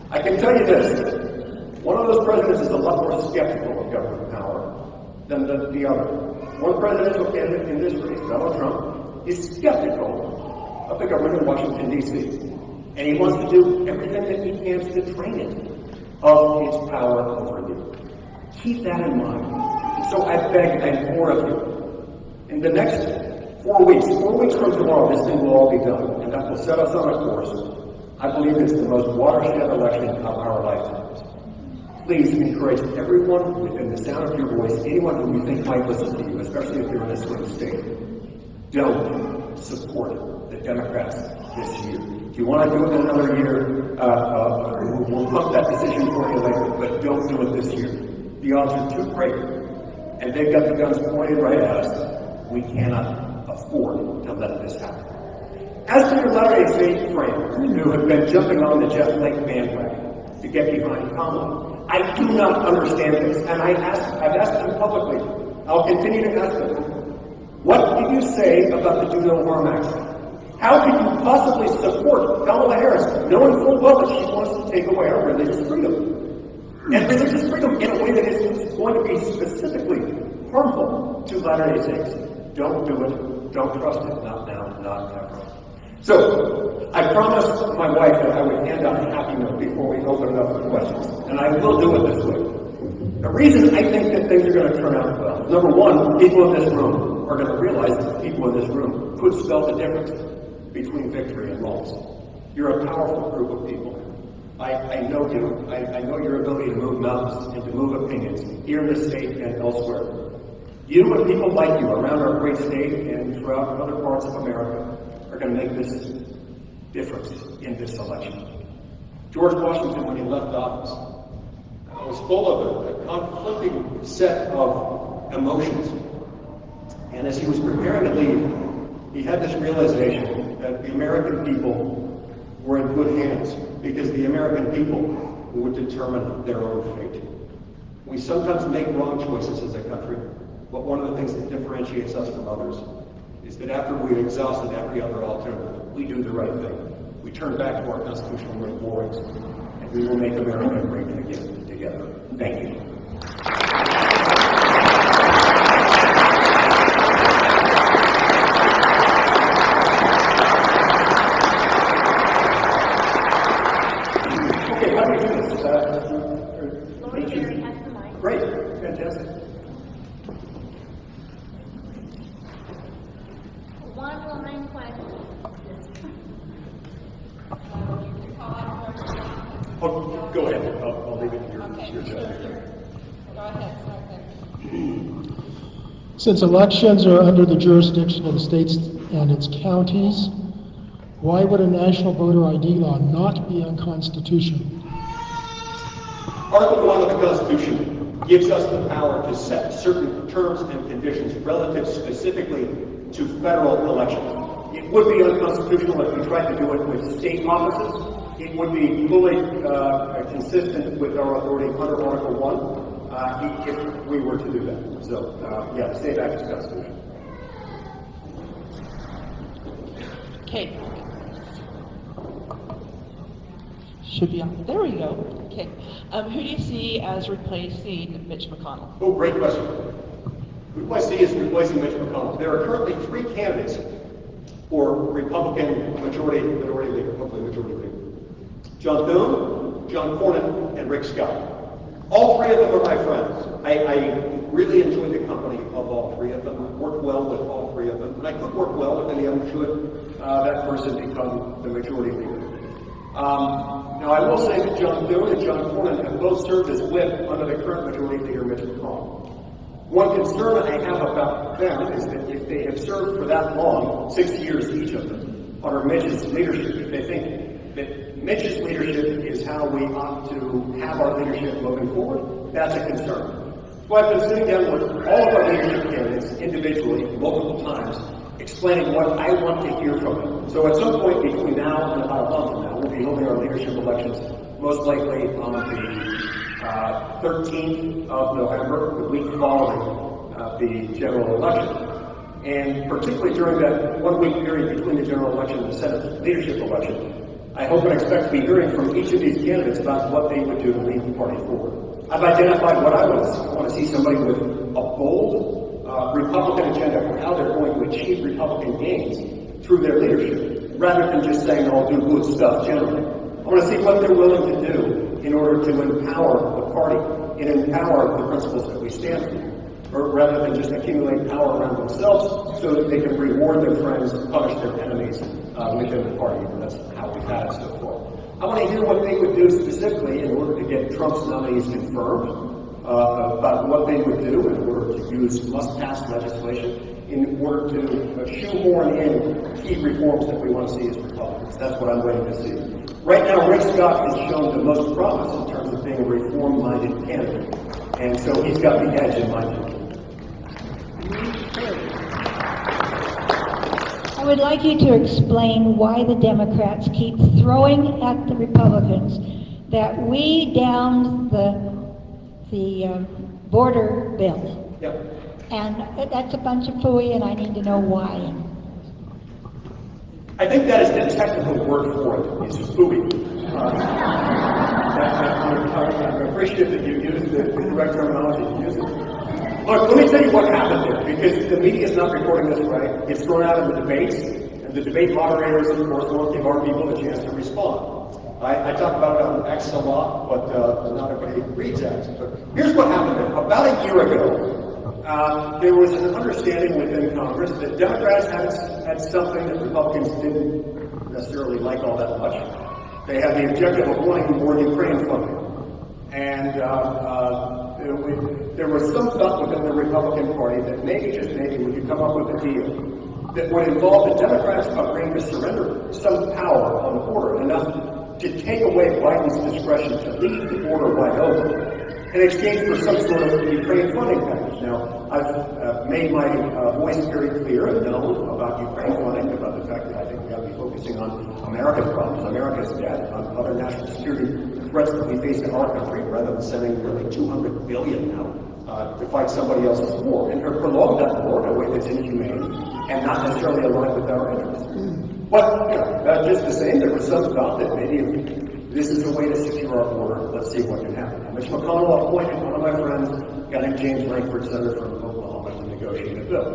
I can tell you this. One of those presidents is a lot more skeptical of government power than the other. One presidential candidate in this race, Donald Trump, is skeptical of the government in Washington, D.C. And he wants to do everything that he can to train it of its power over you. Keep that in mind. And so I beg and implore of you, in the next 4 weeks from tomorrow, this thing will all be done, and that will set us on a course. I believe it's the most watershed election of our lifetimes. Please encourage everyone within the sound of your voice, anyone who you think might listen to you, especially if you're in a swing state, don't support the Democrats this year. If you want to do it in another year, we'll pump that decision for you later, but don't do it this year. The odds are too great, and they've got the guns pointed right at us. We cannot afford to let this happen. As for your Latter-day Saint friends who have been jumping on the Jeff Flake bandwagon to get behind Kamala, I do not understand this, and I've asked them publicly. I'll continue to ask them. What did you say about the Do No Harm Act? How can you possibly support Kamala Harris, knowing full well that she wants to take away our religious freedom? And religious freedom in a way that is going to be specifically harmful to Latter-day Saints. Don't do it. Don't trust it. Not now. Not ever. So, I promised my wife that I would hand out a happy note before we open it up for questions. And I will do it this way. The reason I think that things are going to turn out well, number one, people in this room are going to realize that people in this room could spell the difference between victory and loss. You're a powerful group of people. I know you. I know your ability to move mountains and to move opinions here in the state and elsewhere. You and people like you around our great state and throughout other parts of America are going to make this difference in this election. George Washington, when he left office, was full of a conflicting set of emotions. And as he was preparing to leave, he had this realization that the American people were in good hands because the American people would determine their own fate. We sometimes make wrong choices as a country, but one of the things that differentiates us from others is that after we've exhausted every other alternative, we do the right thing. We turn back to our constitutional rewardings, and we will make America great again together. Thank you. Okay, how do we do this? Lori Jerry has the mic. Great, fantastic. One line question. Oh, go ahead. I'll leave it to your job. Go ahead. Since elections are under the jurisdiction of the states and its counties, why would a national voter ID law not be unconstitutional? Article 1 of the Constitution gives us the power to set certain terms and conditions relative specifically to federal elections. It would be unconstitutional if we tried to do it with state offices. It would be fully consistent with our authority under Article 1 if we were to do that. So, yeah, the state act is constitutional. Okay. Should be on. There we go. Okay. Who do you see as replacing Mitch McConnell? Oh, great question. Who I see is replacing Mitch McConnell. There are currently 3 candidates for Republican majority leader, hopefully majority leader. John Thune, John Cornyn, and Rick Scott. All 3 of them are my friends. I really enjoy the company of all three of them, work well with all three of them, and I could work well with any of them should that person become the majority leader. Now, I will say that John Thune and John Cornyn have both served as whip under the current majority leader, Mitch McConnell. One concern I have about them is that if they have served for that long, 6 years each of them, under Mitch's leadership, if they think that Mitch's leadership is how we ought to have our leadership moving forward, that's a concern. So I've been sitting down with all of our leadership candidates individually, multiple times, explaining what I want to hear from them. So at some point between now and about a month from now, we'll be holding our leadership elections, most likely on the 13th of November, the week following the general election. And particularly during that 1 week period between the general election and the Senate leadership election, I hope and expect to be hearing from each of these candidates about what they would do to lead the party forward. I've identified what I want to see. I want to see somebody with a bold Republican agenda for how they're going to achieve Republican gains through their leadership, rather than just saying, "I'll do good stuff generally." I want to see what they're willing to do in order to empower the party and empower the principles that we stand for, or rather than just accumulate power around themselves so that they can reward their friends, punish their enemies within the party. And that's how we've had it so far. I want to hear what they would do specifically in order to get Trump's nominees confirmed, about what they would do in order to use must-pass legislation in order to shoehorn in key reforms that we want to see as Republicans. That's what I'm waiting to see. Right now, Rick Scott has shown the most promise in terms of being a reform-minded candidate, and so he's got the edge in my view. I would like you to explain why the Democrats keep throwing at the Republicans that we downed the border bill. Yep. And that's a bunch of phooey, and I need to know why. I think that is the technical word for it, is phooey. I'm appreciative that you used the correct terminology to use it. Look, let me tell you what happened there, because the media is not reporting this right. It's thrown out in the debates, and the debate moderators, of course, won't give our people a chance to respond. I talk about it on X a lot, but not everybody reads X. But here's what happened there. About a year ago, there was an understanding within Congress that Democrats had something that Republicans didn't necessarily like all that much. They had the objective of wanting more Ukraine funding. And there was some thought within the Republican Party that maybe, just maybe, we could come up with a deal that would involve the Democrats agreeing to surrender some power on the border, enough to take away Biden's discretion to leave the border wide open in exchange for some sort of Ukraine funding package. Now, I've made my voice very clear and known about Ukraine funding, about the fact that I think we ought to be focusing on America's problems, America's debt, on other national security threats that we face in our country, rather than sending nearly $200 billion now to fight somebody else's war, and to prolong that war in a way that's inhumane and not necessarily aligned with our interests. But, just the same, there was some thought that maybe if this is a way to secure our border, let's see what can happen. Mitch McConnell appointed one of my friends, a guy named James Lankford, senator from Oklahoma, to negotiate a bill.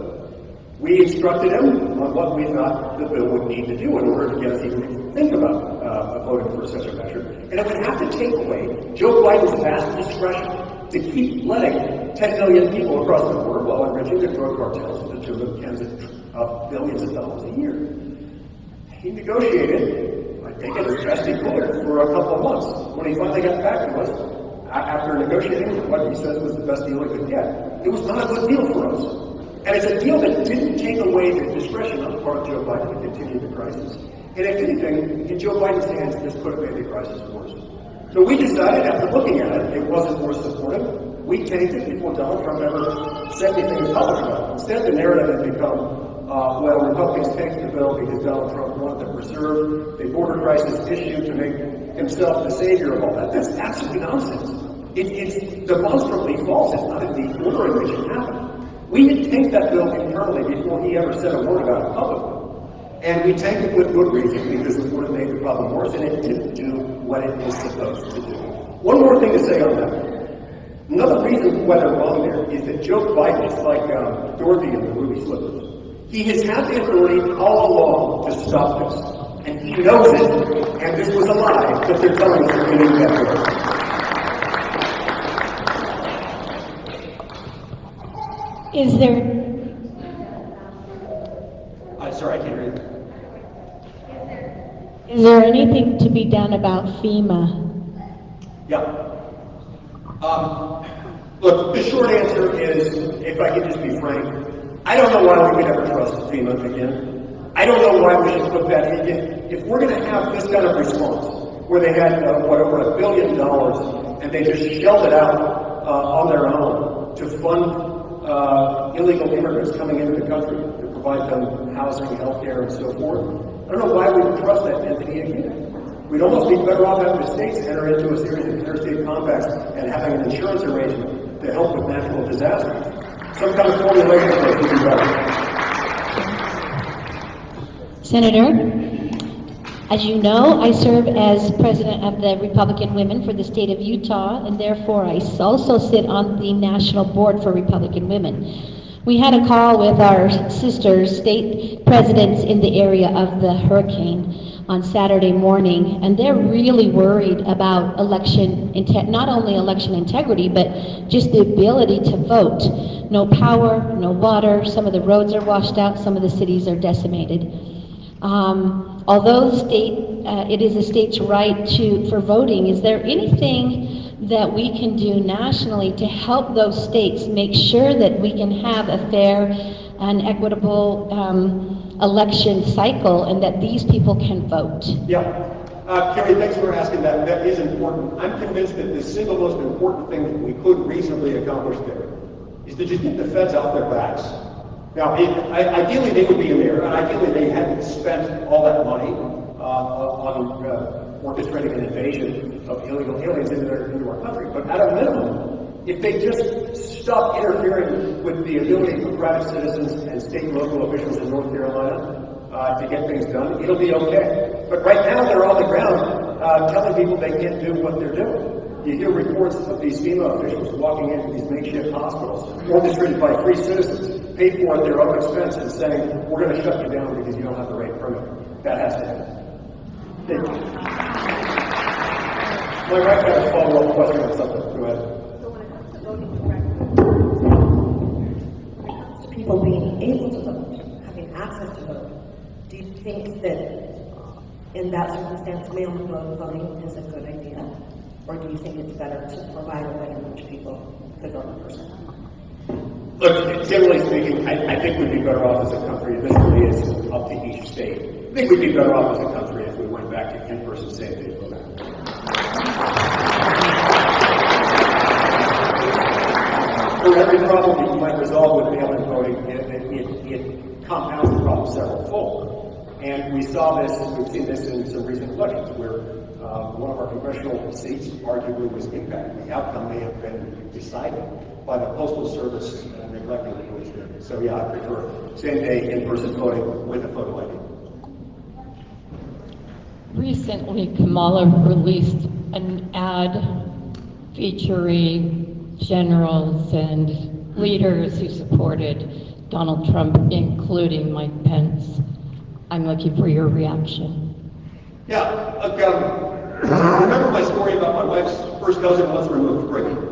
We instructed him on what we thought the bill would need to do in order to get us even to think about voting for such a measure. And it would have to take away Joe Biden's vast discretion to keep letting 10 million people across the border while enriching the drug cartels to the tune of tens of billions of dollars a year. He negotiated, I think as best he could, for a couple of months. When he finally got back to us, after negotiating what he says was the best deal he could get, it was not a good deal for us. And it's a deal that didn't take away the discretion on the part of Joe Biden to continue the crisis. And if anything, in Joe Biden's hands, this could have made the crisis worse. So we decided, after looking at it, it wasn't worth supporting. We tanked it before Donald Trump ever said anything in public about it. Instead, the narrative had become, well, Republicans tanked the bill because Donald Trump wanted to preserve the border crisis issue to make himself the savior of all that. That's absolutely nonsense. It's demonstrably false. It's not in the order in which it happened. We had tanked that bill internally before he ever said a word about it publicly. And we tanked it with good reason, because it would have made the problem worse, and it didn't do what it was supposed to do. One more thing to say on that. Another reason why they're wrong there is that Joe Biden is like Dorothy in the Ruby Slippers. He has had the authority all along to stop this. And he knows it, and this was a lie that they're telling us that we need that way. Is there, Sorry, I can't hear you. is there anything to be done about FEMA? Yeah. Look, the short answer is, if I could just be frank, I don't know why we could ever trust FEMA again. I don't know why we should put that in. If we're going to have this kind of response, where they had, over $1 billion, and they just shelled it out on their own to fund illegal immigrants coming into the country, to provide them housing, health care, and so forth, I don't know why we would trust that entity again. We'd almost be better off having the states enter into a series of interstate compacts and having an insurance arrangement to help with natural disasters. Some kind of formulation that would be better. Senator, as you know, I serve as president of the Republican Women for the state of Utah, and therefore I also sit on the National Board for Republican Women. We had a call with our sister state presidents in the area of the hurricane on Saturday morning, and they're really worried about not only election integrity, but just the ability to vote. No power, no water, some of the roads are washed out, some of the cities are decimated. Although it is a state's right for voting, is there anything that we can do nationally to help those states make sure that we can have a fair and equitable election cycle and that these people can vote? Yeah. Kerry, thanks for asking that. That is important. I'm convinced that the single most important thing that we could reasonably accomplish there is to just get the feds off their backs. Now, ideally they would be in there, and ideally they hadn't spent all that money on orchestrating an invasion of illegal aliens into our country. But at a minimum, if they just stop interfering with the ability for private citizens and state and local officials in North Carolina to get things done, it'll be okay. But right now they're on the ground telling people they can't do what they're doing. You hear reports of these FEMA officials walking into these makeshift hospitals, orchestrated by free citizens, paid for at their own expense, and saying, we're going to shut you down because you don't have the right permit. That has to happen. Thank you. My wife had a follow-up question on something. Go ahead. So when it comes to voting correctly, when it comes to people being able to vote, having access to vote, do you think that in that circumstance mail-in voting is a good idea? Or do you think it's better to provide a way in which people could vote in person? Look, generally speaking, I think we'd be better off as a country, and this really is up to each state. I think we'd be better off as a country if we went back to in-person same-day voting. For every problem that you might resolve with mail-in voting, it compounds the problem several-fold. And we saw this, we've seen this in some recent elections, where one of our congressional seats arguably was impacted. The outcome may have been decided by the Postal Service neglecting the voting period. So yeah, I prefer same-day in-person voting with a photo ID. Recently, Kamala released an ad featuring generals and leaders who supported Donald Trump, including Mike Pence. I'm looking for your reaction. Yeah, remember my story about my wife's first dozen months removed, Brigham?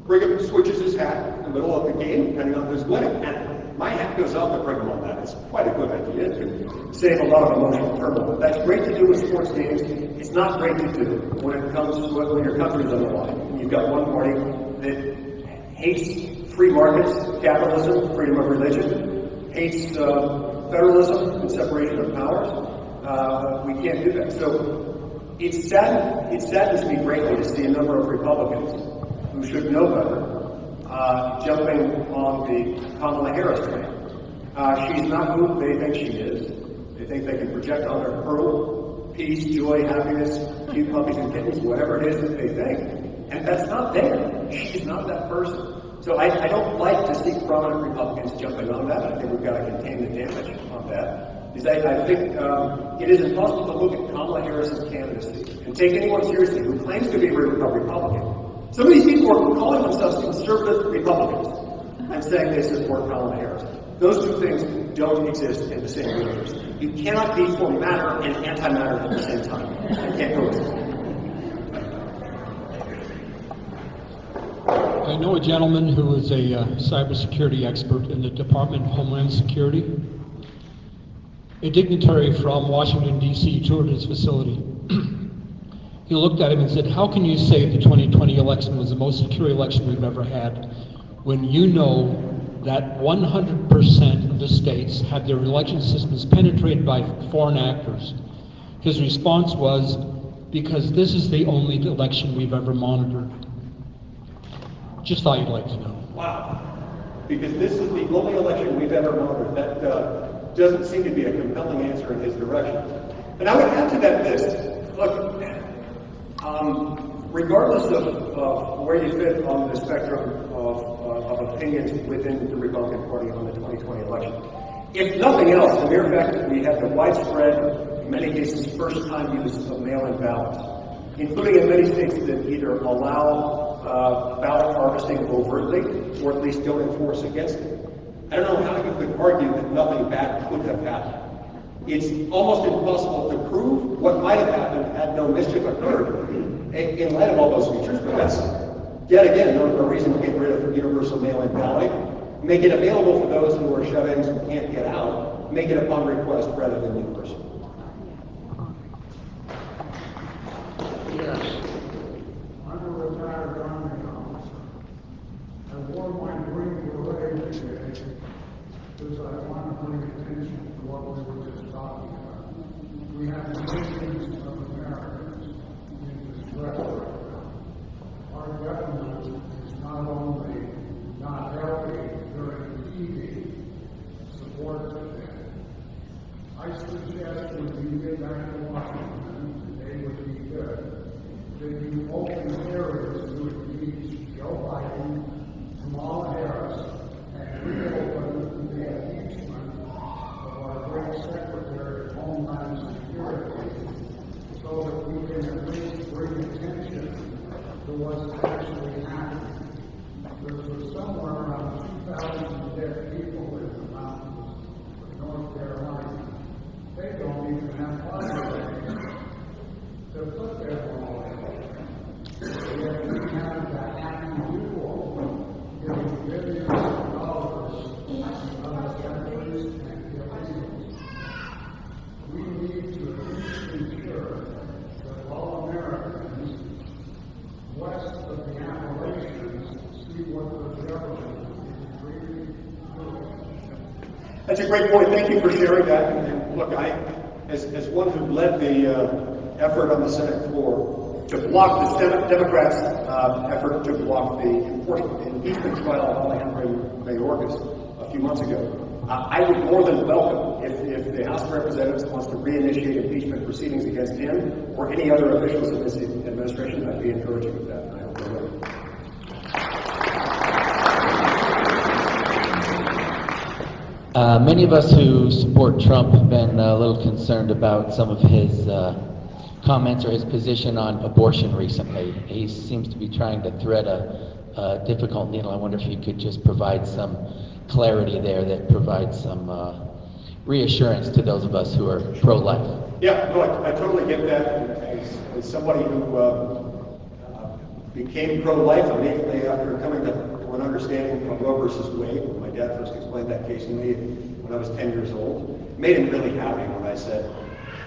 Brigham switches his hat in the middle of the game, depending on who's winning. And my hat goes out to Brigham on that. It's quite a good idea. It can save a lot of emotional turmoil. That's great to do with sports games. It's not great to do when it comes to when your country's on the line. And you've got one party that hates free markets, capitalism, freedom of religion, hates federalism and separation of powers. We can't do that. So it saddens me greatly to see a number of Republicans who should know better jumping on the Kamala Harris train. She's not who they think she is. They think they can project on her pearl, peace, joy, happiness, cute puppies and kittens, whatever it is that they think. And that's not there. She's not that person. So I don't like to see prominent Republicans jumping on that. I think we've got to contain the damage on that. Because I think it is impossible to look at Kamala Harris's candidacy and take anyone seriously who claims to be a Republican. Some of these people are calling themselves conservative Republicans and saying they support Kamala Harris. Those two things don't exist in the same universe. You cannot be for matter and antimatter at the same time. You can't go with it. I know a gentleman who is a cybersecurity expert in the Department of Homeland Security. A dignitary from Washington, D.C. toured his facility. He looked at him and said, how can you say the 2020 election was the most secure election we've ever had when you know that 100% of the states had their election systems penetrated by foreign actors? His response was, because this is the only election we've ever monitored. Just thought you'd like to know. Wow. Because this is the only election we've ever monitored. That doesn't seem to be a compelling answer in his direction. And I would add to that this. Look, regardless of where you fit on the spectrum of opinions within the Republican Party on the 2020 election, if nothing else, the mere fact that we had the widespread, in many cases, first-time use of mail-in ballots, including in many states that either allow ballot harvesting overtly or at least don't enforce against it. I don't know how you could argue that nothing bad could have happened. It's almost impossible to prove what might have happened had no mischief occurred in light of all those features, but that's, yet again, no reason to get rid of universal mail-in balloting. Make it available for those who are shut-ins who can't get out. Make it upon request rather than universal. Yes. I'm a retired Army officer. I wore my green beret today because I want to bring attention to what we were just talking about. We have millions of Americans in distress right now. Our government is not only not helping during the evening support to them. I suggest when you get back to Washington, they would be good. That you open areas to impeach Joe Biden, Kamala Harris, and reopen the impeachment of our great Secretary of Homeland Security so that we can at least bring attention to what's actually happening. There was somewhere around 2,000 dead people in the mountains of North Carolina. They don't even have fire to put their ball in. Yet we have the happy duo giving billions of dollars to other countries and illegals. We need to at least ensure that all Americans west of the Appalachians see what the government is really doing. That's a great point. Thank you for sharing that. And look, as one who led the effort on the Senate floor to block the Democrats' effort to block the impeachment trial of Alejandro Mayorkas a few months ago, I would more than welcome if the House of Representatives wants to reinitiate impeachment proceedings against him or any other officials of this administration. I'd be encouraging of that. And I hope they will. Many of us who support Trump have been a little concerned about some of his comments or his position on abortion recently. He seems to be trying to thread a difficult needle. I wonder if you could just provide some clarity there that provides some reassurance to those of us who are pro-life. Yeah, no, I totally get that. And as somebody who became pro-life immediately after coming to an understanding of Roe versus Wade, when my dad first explained that case to me when I was 10 years old, it made him really happy when I said,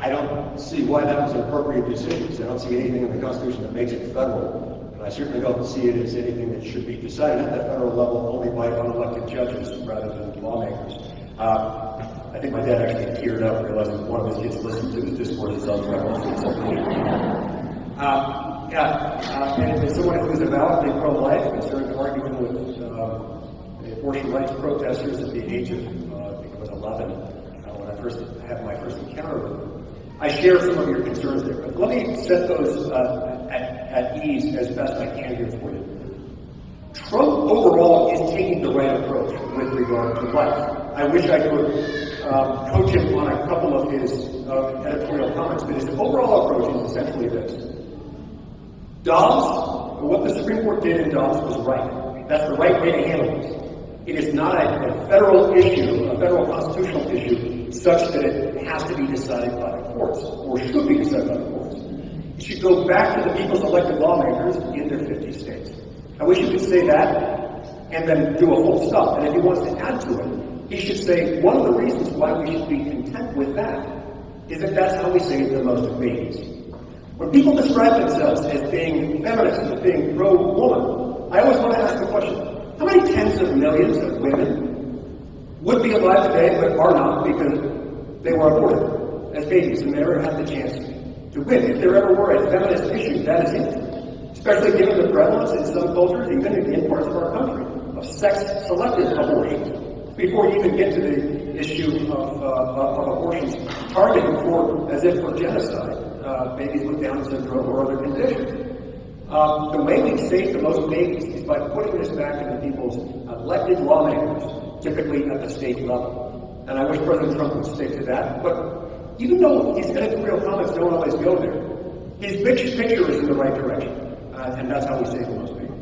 I don't see why that was an appropriate decision. I don't see anything in the Constitution that makes it federal. And I certainly don't see it as anything that should be decided at the federal level only by unelected judges rather than lawmakers. I think my dad actually teared up realizing one of his kids listened to his discourses on and as someone who is avowedly pro-life and started arguing with abortion rights protesters at the age of, I think it was 11, when I first had my first encounter with them, I share some of your concerns there. But let me set those at ease as best I can here for you. Trump overall is taking the right approach with regard to life. I wish I could coach him on a couple of his editorial comments, but his overall approach is essentially this. Dobbs, what the Supreme Court did in Dobbs was right. That's the right way to handle this. It is not a federal issue, a federal constitutional issue, such that it has to be decided by the courts, or should be decided by the courts. It should go back to the people's elected lawmakers in their 50 states. I wish he could say that and then do a full stop. And if he wants to add to it, he should say one of the reasons why we should be content with that is that that's how we save the most of babies. When people describe themselves as being feminist, as being pro-woman, I always want to ask the question, how many tens of millions of women would be alive today but are not because they were aborted as babies and never had the chance to win? If there ever were a feminist issue, that is it. Especially given the prevalence in some cultures, even in parts of our country, of sex-selective abortions. Before you even get to the issue of abortions targeted as if for genocide, babies with Down syndrome or other conditions. The way we save the most babies is by putting this back into people's elected lawmakers, typically at the state level. And I wish President Trump would stick to that. But even though his editorial comments don't always go there, his big picture is in the right direction. And that's how we save the most babies.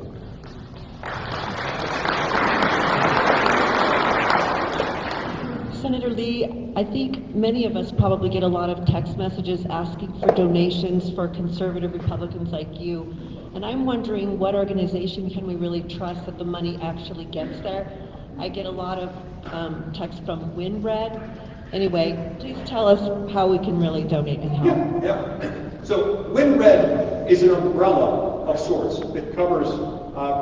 Senator Lee, I think many of us probably get a lot of text messages asking for donations for conservative Republicans like you. And I'm wondering what organization can we really trust that the money actually gets there? I get a lot of texts from WinRed. Anyway, please tell us how we can really donate and help. Yeah. So WinRed is an umbrella of sorts that covers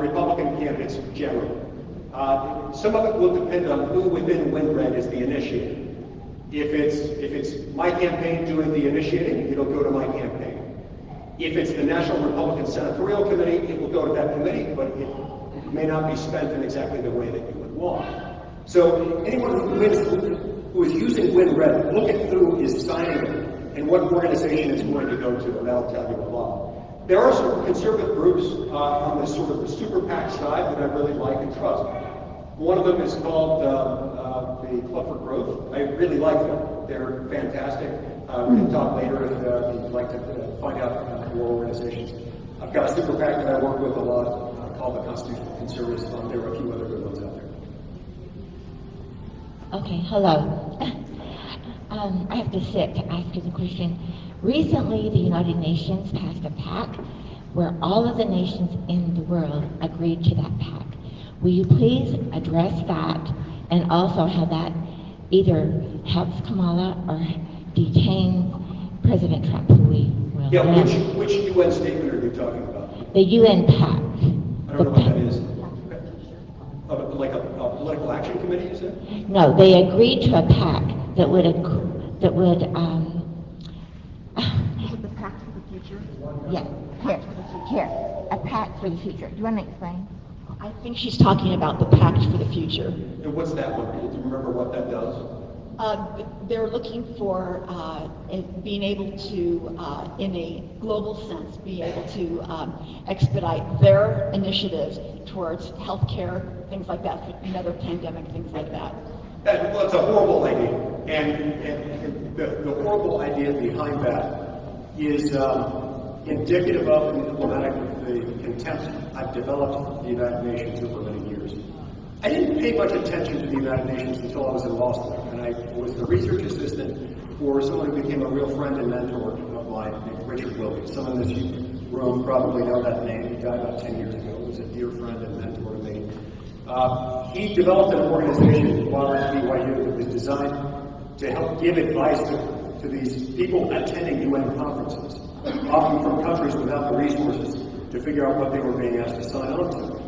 Republican candidates generally. Some of it will depend on who within WinRed is the initiator. If it's my campaign doing the initiating, it'll go to my campaign. If it's the National Republican Senatorial Committee, it will go to that committee, but it may not be spent in exactly the way that you would want. So anyone who is using WinRed, look at who is signing it and what organization it's going to go to, and that'll tell you a lot. There are some conservative groups on the sort of the super PAC side that I really like and trust. One of them is called the Club for Growth. I really like them. They're fantastic. We can talk later if you'd like to find out more organizations. I've got a super PAC that I work with a lot called the Constitutional Conservatives Fund. There are a few other good ones out there. Okay, hello. I have to sit to ask you the question. Recently, the United Nations passed a pact where all of the nations in the world agreed to that pact. Will you please address that and also how that either helps Kamala or detain President Trump, who we will. Yeah, which UN statement are you talking about? The UN pact. I don't know what that is. Like a political action committee, you said? No, they agreed to a pact that would Is it the pact for the future? yeah, here, a pact for the future. Do you want to explain? I think she's talking about the pact for the future. And what's that one? Do you remember what that does? They're looking for being able to, in a global sense, be able to expedite their initiatives towards healthcare, things like that, another pandemic, things like that. Well, it's a horrible idea. And the horrible idea behind that is indicative of and emblematic of the contempt I've developed for the United Nations over many years. I didn't pay much attention to the United Nations until I was in law school, and I was the research assistant for someone who became a real friend and mentor of mine, named Richard Wilkie. Some in this room probably know that name. He died about 10 years ago. He was a dear friend and mentor to me. He developed an organization while at BYU that was designed to help give advice to these people attending UN conferences, often from countries without the resources to figure out what they were being asked to sign on to.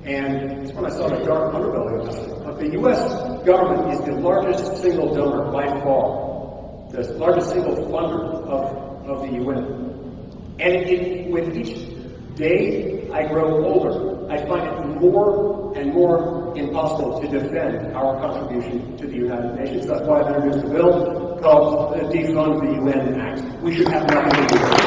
And it's when I saw the dark underbelly of this. But the U.S. government is the largest single donor by far, the largest single funder of the UN. And with each day I grow older, I find it more and more impossible to defend our contribution to the United Nations. That's why I've introduced a bill called the Defund the UN Act. We should have nothing to do with it.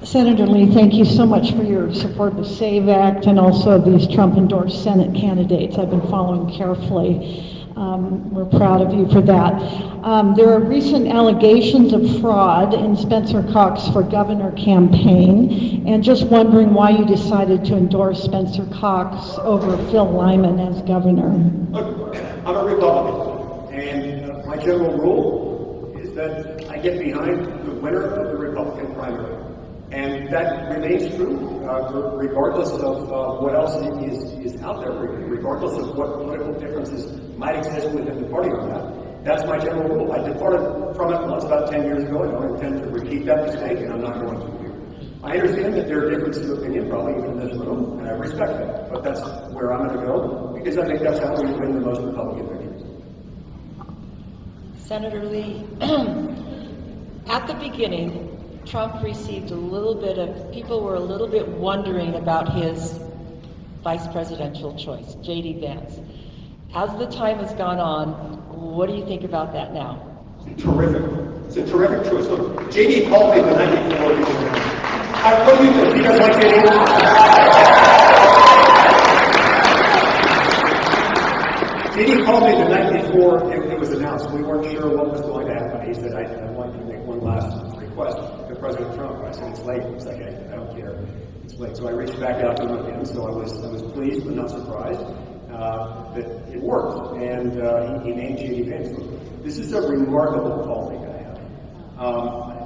Senator Lee, thank you so much for your support of the SAVE Act and also these Trump-endorsed Senate candidates. I've been following carefully. We're proud of you for that. There are recent allegations of fraud in Spencer Cox for Governor campaign, and just wondering why you decided to endorse Spencer Cox over Phil Lyman as governor. Look, I'm a Republican, and my general rule is that I get behind the winner of the Republican primary. And that remains true, regardless of what else is out there, regardless of what political differences might exist within the party on that. That's my general rule. I departed from it once about 10 years ago. I don't intend to repeat that mistake, and I'm not going to here. I understand that there are differences of opinion, probably even in this room, and I respect that. But that's where I'm going to go, because I think that's how we win the most Republican victories. Senator Lee, at the beginning, Trump received a little bit of, people were a little bit wondering about his vice presidential choice, J.D. Vance. As the time has gone on, what do you think about that now? Terrific. It's a terrific choice. Look, J.D. called me the night before he was announced. What do you think? He doesn't like J.D.? J.D. called me the night before it was announced. We weren't sure what was going to happen. He said, I'd like to make one last request to President Trump. I said, it's late. He's like, I don't care. It's late. So I reached back out to him again. So I was pleased but not surprised that it worked. And he named J.D. Vance. This is a remarkable colleague I have.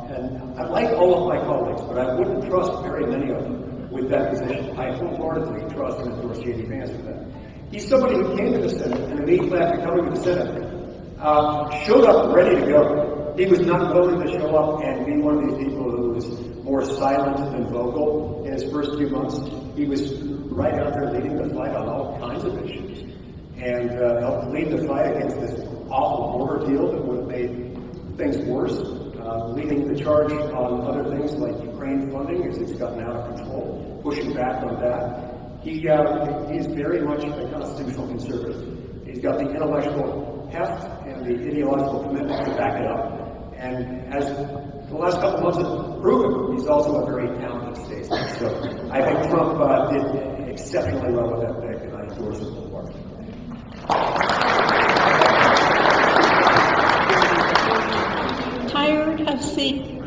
And I like all of my colleagues, but I wouldn't trust very many of them with that position. I wholeheartedly trust and endorse J.D. Vance for that. He's somebody who came to the Senate, and immediately after coming to the Senate, showed up ready to go. He was not willing to show up and be one of these people who was more silent than vocal in his first few months. He was right out there leading the fight on all kinds of issues, and helped lead the fight against this awful border deal that would have made things worse, leading the charge on other things like Ukraine funding as it's gotten out of control, pushing back on that. He is very much a constitutional conservative. He's got the intellectual heft and the ideological commitment to back it up. And as the last couple months have proven, he's also a very talented statesman. So I think Trump did exceptionally well with that pick, and I endorse him wholeheartedly. Tired of seeing.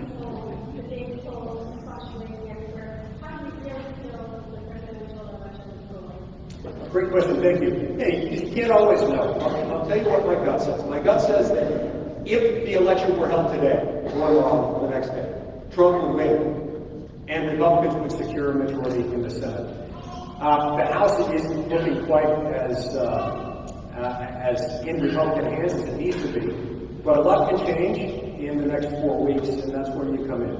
Great question, thank you. Hey, you can't always know. I'll tell you what my gut says. My gut says that if the election were held today, or the next day, Trump would win, and Republicans would secure a majority in the Senate. The House isn't looking quite as in Republican hands as it needs to be, but a lot can change in the next 4 weeks, and that's where you come in.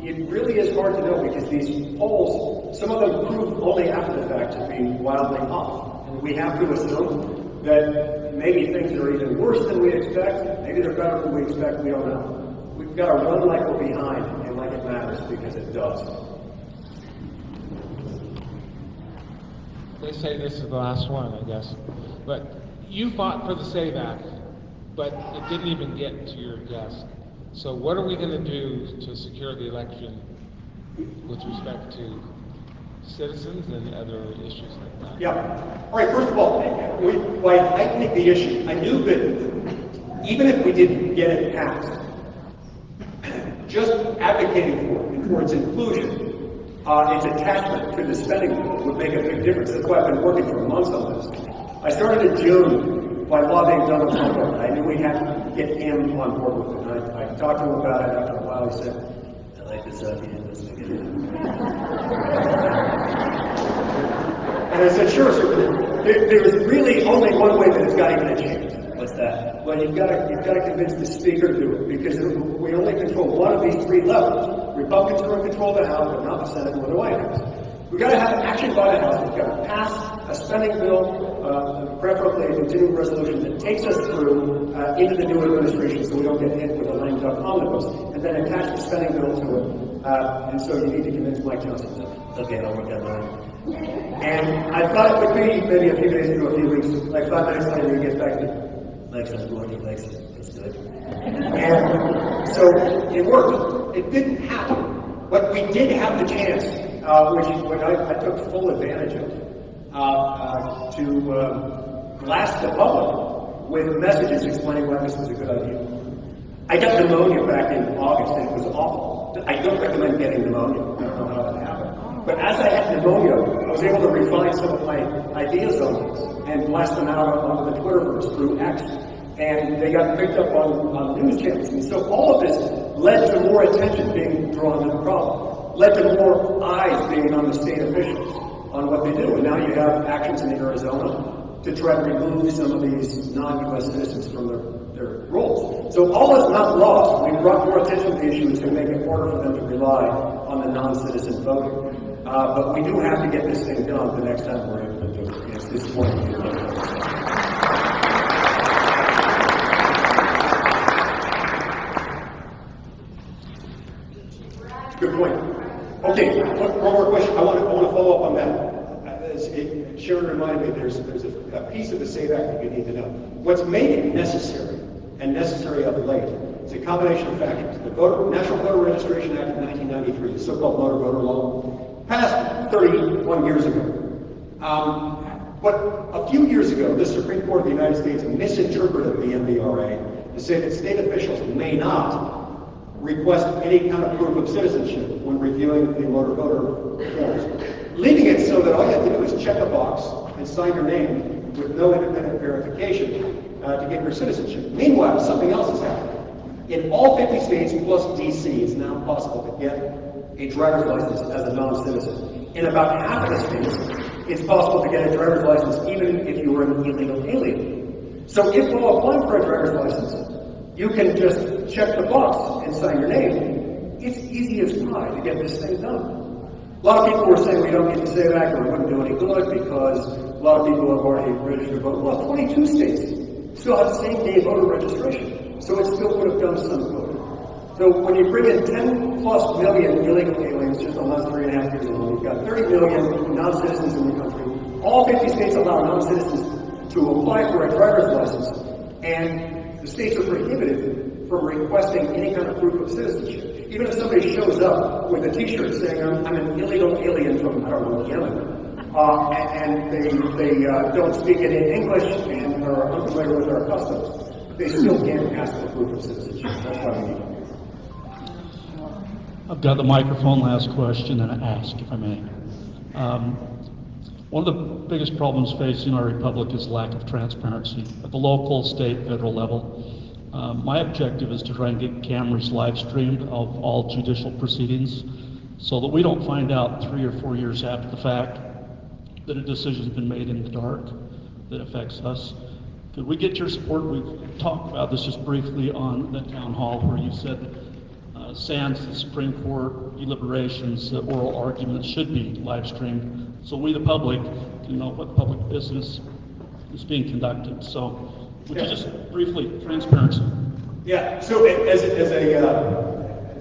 It really is hard to know because these polls, some of them prove only after the fact to be wildly off. And we have to assume that maybe things are even worse than we expect, maybe they're better than we expect, we don't know. We've got to run like we're behind and like it matters because it does. They say this is the last one, I guess. But you fought for the SAVE Act, but it didn't even get to your desk. So what are we going to do to secure the election with respect to citizens and other issues like that? Yeah. All right, first of all, I take the issue. I knew that even if we didn't get it passed, just advocating for it and for its inclusion, its attachment to the spending bill would make a big difference. That's why I've been working for months on this. I started in June by lobbying Donald Trump. I knew we had to get him on board with it. And I talked to him about it after a while. He said, I like this idea, let's make it happen. And I said, sure, sir. There is really only one way that it's got even a chance. What's that? Well, you've got to convince the Speaker to do it, because we only control one of these three levels. Republicans are in control of the House, but not the Senate or the White House. We've got to have action by the House. We've got to pass a spending bill, preferably a continuing resolution that takes us through into the new administration so we don't get hit with a lame duck omnibus, and then attach the spending bill to it. And so you need to convince Mike Johnson. Okay, I'll work that out. And I thought it would be maybe a few days to a few weeks. Like 5 minutes later, he gets back to me. Mike's not working, Mike's good. And so it worked. It didn't happen. But we did have the chance, which I took full advantage of, to blast the public with messages explaining why this was a good idea. I got pneumonia back in August, and it was awful. I don't recommend getting pneumonia. I don't know how that happened. But as I had pneumonia, I was able to refine some of my ideas on this and blast them out onto the Twitterverse through X. And they got picked up on news channels. And so all of this led to more attention being drawn to the problem, led to more eyes being on the state officials on what they do. And now you have actions in Arizona to try to remove some of these non-U.S. citizens from their roles. So all is not lost. We brought more attention to the issue to make it harder for them to rely on the non-citizen voting. But we do have to get this thing done the next time we're able to do it. It's disappointing. Good point. Okay, one more question. I want to follow up on that. Sharon reminded me there's a piece of the SAVE Act that you need to know. What's made it necessary, and necessary of late, is a combination of factors. The National Voter Registration Act of 1993, the so-called motor voter law, passed 31 years ago. But a few years ago, the Supreme Court of the United States misinterpreted the MVRA to say that state officials may not request any kind of proof of citizenship when reviewing the motor voter forms, leaving it so that all you have to do is check a box and sign your name with no independent verification to get your citizenship. Meanwhile, something else has happened. In all 50 states plus D.C., it's now possible to get a driver's license as a non-citizen. In about half of the states, it's possible to get a driver's license even if you were an illegal alien. So if while applying for a driver's license, you can just check the box and sign your name, it's easy as pie to get this thing done. A lot of people were saying we don't need to SAVE Act or it wouldn't do any good because a lot of people have already registered to vote. Well, 22 states still have same-day voter registration, so it still would have done some good. So when you bring in 10 plus million illegal aliens just in the last 3.5 years alone, you've got 30 million non-citizens in the country. All 50 states allow non-citizens to apply for a driver's license, and the states are prohibited from requesting any kind of proof of citizenship. Even if somebody shows up with a T-shirt saying, I'm an illegal alien from, I don't know, Yemen, and they don't speak any English and are unfamiliar with our customs, they still can't ask for proof of citizenship. That's why we need it. I've got the microphone, last question, and ask, if I may. One of the biggest problems facing our republic is lack of transparency at the local, state, federal level. My objective is to try and get cameras live streamed of all judicial proceedings so that we don't find out 3 or 4 years after the fact that a decision's been made in the dark that affects us. Could we get your support? We've talked about this just briefly on the town hall where you said sans the Supreme Court deliberations, oral arguments should be live streamed so we the public can know what public business is being conducted. So would you just briefly, transparency? Yeah, so as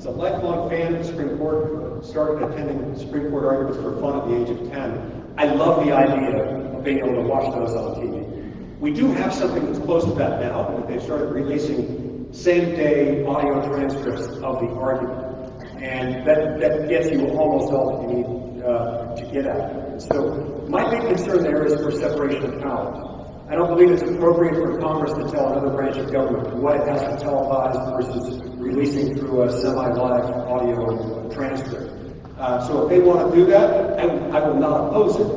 a lifelong fan of the Supreme Court, started attending Supreme Court arguments for fun at the age of 10, I love the idea of being able to watch those on TV. We do have something that's close to that now, but they've started releasing same-day audio transcripts of the argument, and that gets you almost all that you need to get at it. So my big concern there is for separation of powers. I don't believe it's appropriate for Congress to tell another branch of government what it has to televise versus releasing through a semi-live audio transcript. So if they want to do that, I will not oppose it.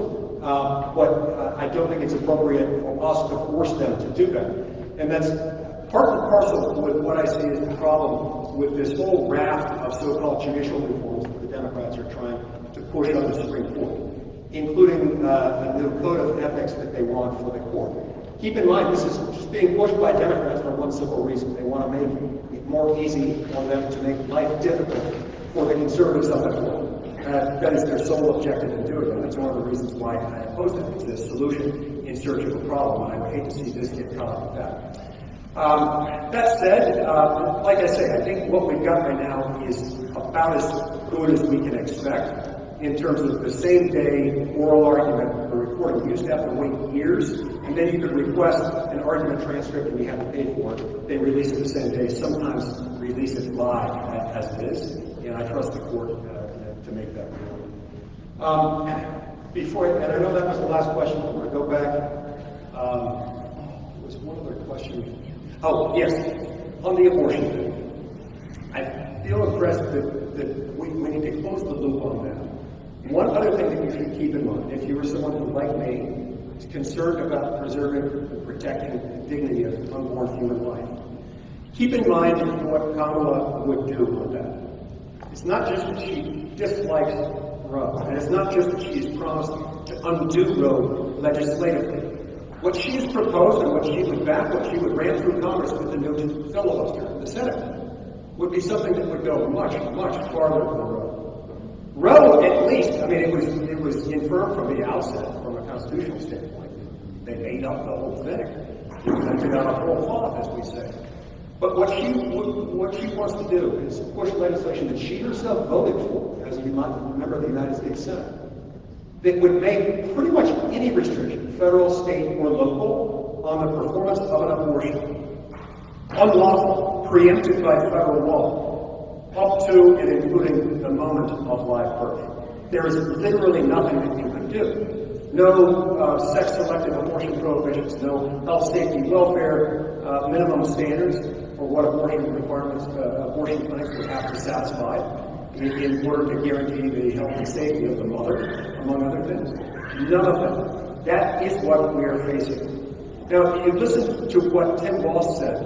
But I don't think it's appropriate for us to force them to do that. And that's part and parcel with what I see as the problem with this whole raft of so-called judicial reforms that the Democrats are trying to push on the Supreme Court, including the new code of ethics that they want for the court. Keep in mind, this is just being pushed by Democrats for one simple reason. They want to make it more easy for them to make life difficult for the conservatives on the court. That is their sole objective in doing it. That's one of the reasons why I oppose it. It's a solution in search of a problem, and I would hate to see this get caught up with that. That said, like I say, I think what we've got right now is about as good as we can expect in terms of the same day oral argument for recording. You used to have to wait years, and then you could request an argument transcript and you had to pay for it. They release it the same day, sometimes release it live as it is, and I trust the court to make that real. And I know that was the last question, but we're going to go back. There was one other question. Oh, yes, on the abortion thing. I feel impressed that we need to close the loop on that. One other thing that you should keep in mind, if you were someone who, like me, is concerned about preserving and protecting the dignity of unborn human life. Keep in mind what Kamala would do with that. It's not just that she dislikes Roe, and it's not just that she's promised to undo Roe legislatively. What she's proposed and what she would back, what she would ram through Congress with the new filibuster in the Senate, would be something that would go much, much farther than Roe. Roe, at least, I mean, it was infirmed from the outset, from a constitutional standpoint. They made up the whole thing. They invented out of whole cloth, as we say. But what she wants to do is push legislation that she herself voted for as a member of the United States Senate that would make pretty much any restriction, federal, state, or local, on the performance of an abortion unlawful, preempted by federal law, up to and including the moment of live birth. There is literally nothing that you can do. No sex-selective abortion prohibitions, no health, safety, welfare minimum standards for what abortion requirements abortion clinics would have to satisfy in order to guarantee the health and safety of the mother, among other things. None of them. That is what we are facing. Now, if you listen to what Tim Walz said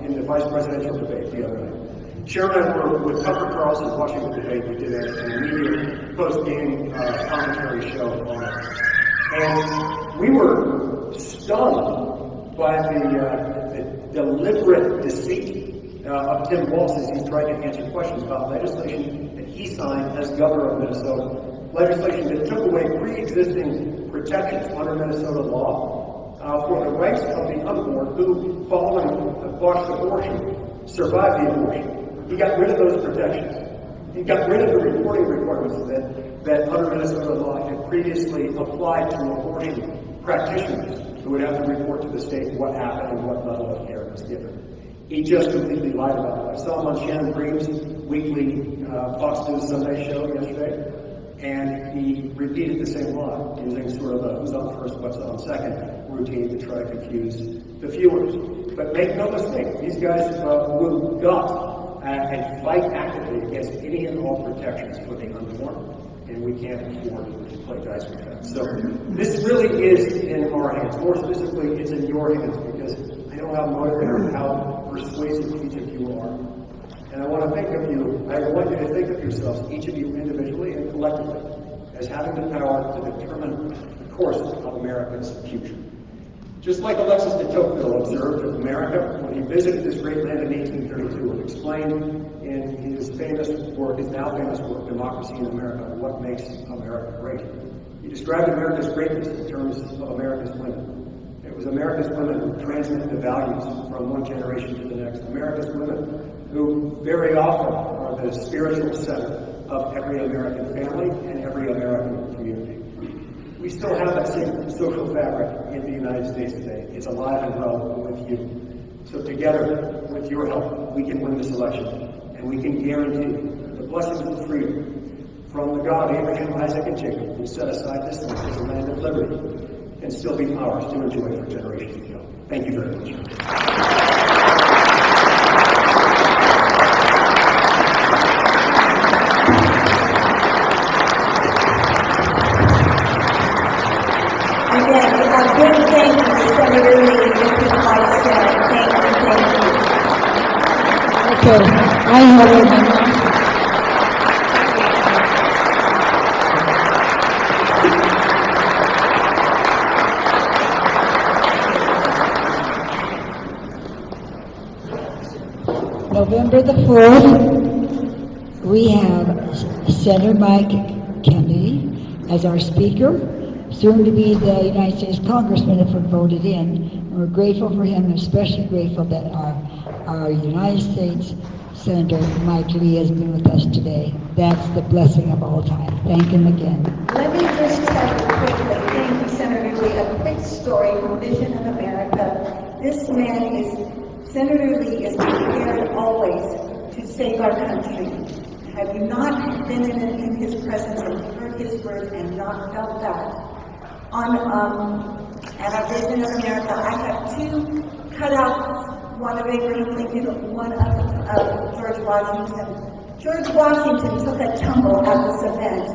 in the vice presidential debate the other night. Sharon and I were with Tucker Carlson watching the debate. We did an immediate post-game commentary show on it. And we were stunned by the deliberate deceit of Tim Walz as he tried to answer questions about legislation that he signed as governor of Minnesota. Legislation that took away pre-existing protections under Minnesota law for the rights of the unborn who, following a botched abortion, survived the abortion. He got rid of those protections. He got rid of the reporting requirements that under Minnesota law had previously applied to abortion practitioners who would have to report to the state what happened and what level of care was given. He just completely lied about it. I saw him on Shannon Bream's weekly Fox News Sunday show yesterday, and he repeated the same lie, using sort of a who's on first, what's on second routine to try to confuse the viewers. But make no mistake, these guys will gut and fight actively against any and all protections for the unborn, and we can't afford to play dice with that. So this really is in our hands. More specifically, it's in your hands, because I know how motivated, how persuasive each of you are. And I want to think of you, I want you to think of yourselves, each of you individually and collectively, as having the power to determine the course of America's future. Just like Alexis de Tocqueville observed of America when he visited this great land in 1832 and explained in his famous work, his now famous work, Democracy in America, what makes America great. He described America's greatness in terms of America's women. It was America's women who transmitted the values from one generation to the next. America's women who very often are the spiritual center of every American family and every American community. We still have that same social fabric in the United States today. It's alive and well with you. So together, with your help, we can win this election, and we can guarantee the blessings of freedom from the God of Abraham, Isaac, and Jacob, who set aside this land as a land of liberty, and still be ours to enjoy for generations to come. Thank you very much. Again, a big thank you to Senator Lee and Mr. Vice Chair. Thank you. Okay, I have it. November the 4th, we have Senator Mike Kennedy as our speaker, soon to be the United States Congressman if we're voted in. And we're grateful for him, especially grateful that our United States Senator Mike Lee has been with us today. That's the blessing of all time. Thank him again. Let me just tell you quickly, thank you, Senator Lee, a quick story from Vision of America. This man is, Senator Lee is prepared always to save our country. Have you not been in his presence and heard his words and not felt that? At our Vision of America, I have two cutouts, one of Abraham Lincoln, one of George Washington. George Washington took a tumble at this event,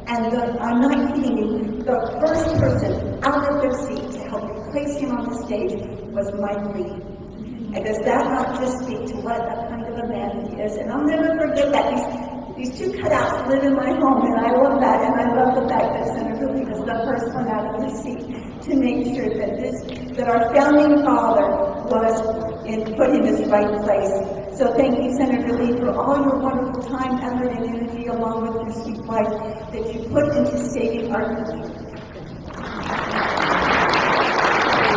and I'm not kidding you, the first person out of their seat to help place him on the stage was Mike Lee. And does that not just speak to what a kind of a man he is? And I'll never forget that. These two cutouts live in my home, and I love that. And I love the fact that Senator Lee was the first one out of his seat to make sure that our founding father was put in his right place. So thank you, Senator Lee, for all your wonderful time, effort, and energy, along with your sweet wife, that you put into saving our country.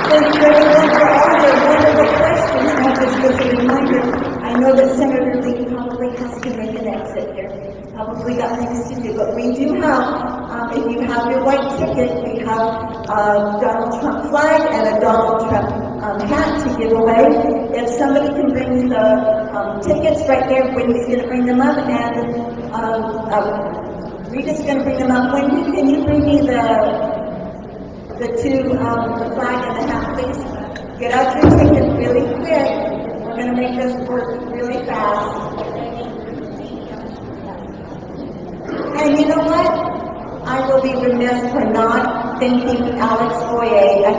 Thank you everyone for all your wonderful questions. Now, just as a reminder, I know that Senator Lee probably has to make an exit here. Probably got things to do, but we do have, if you have your white ticket, we have a Donald Trump flag and a Donald Trump hat to give away. If somebody can bring the tickets right there, Wendy's going to bring them up, and Rita's going to bring them up. Wendy, can you bring me the flag and the hat, please? Get out your ticket really quick. We're going to make this work really fast. And you know what? I will be remiss for not thanking Alex Boyer.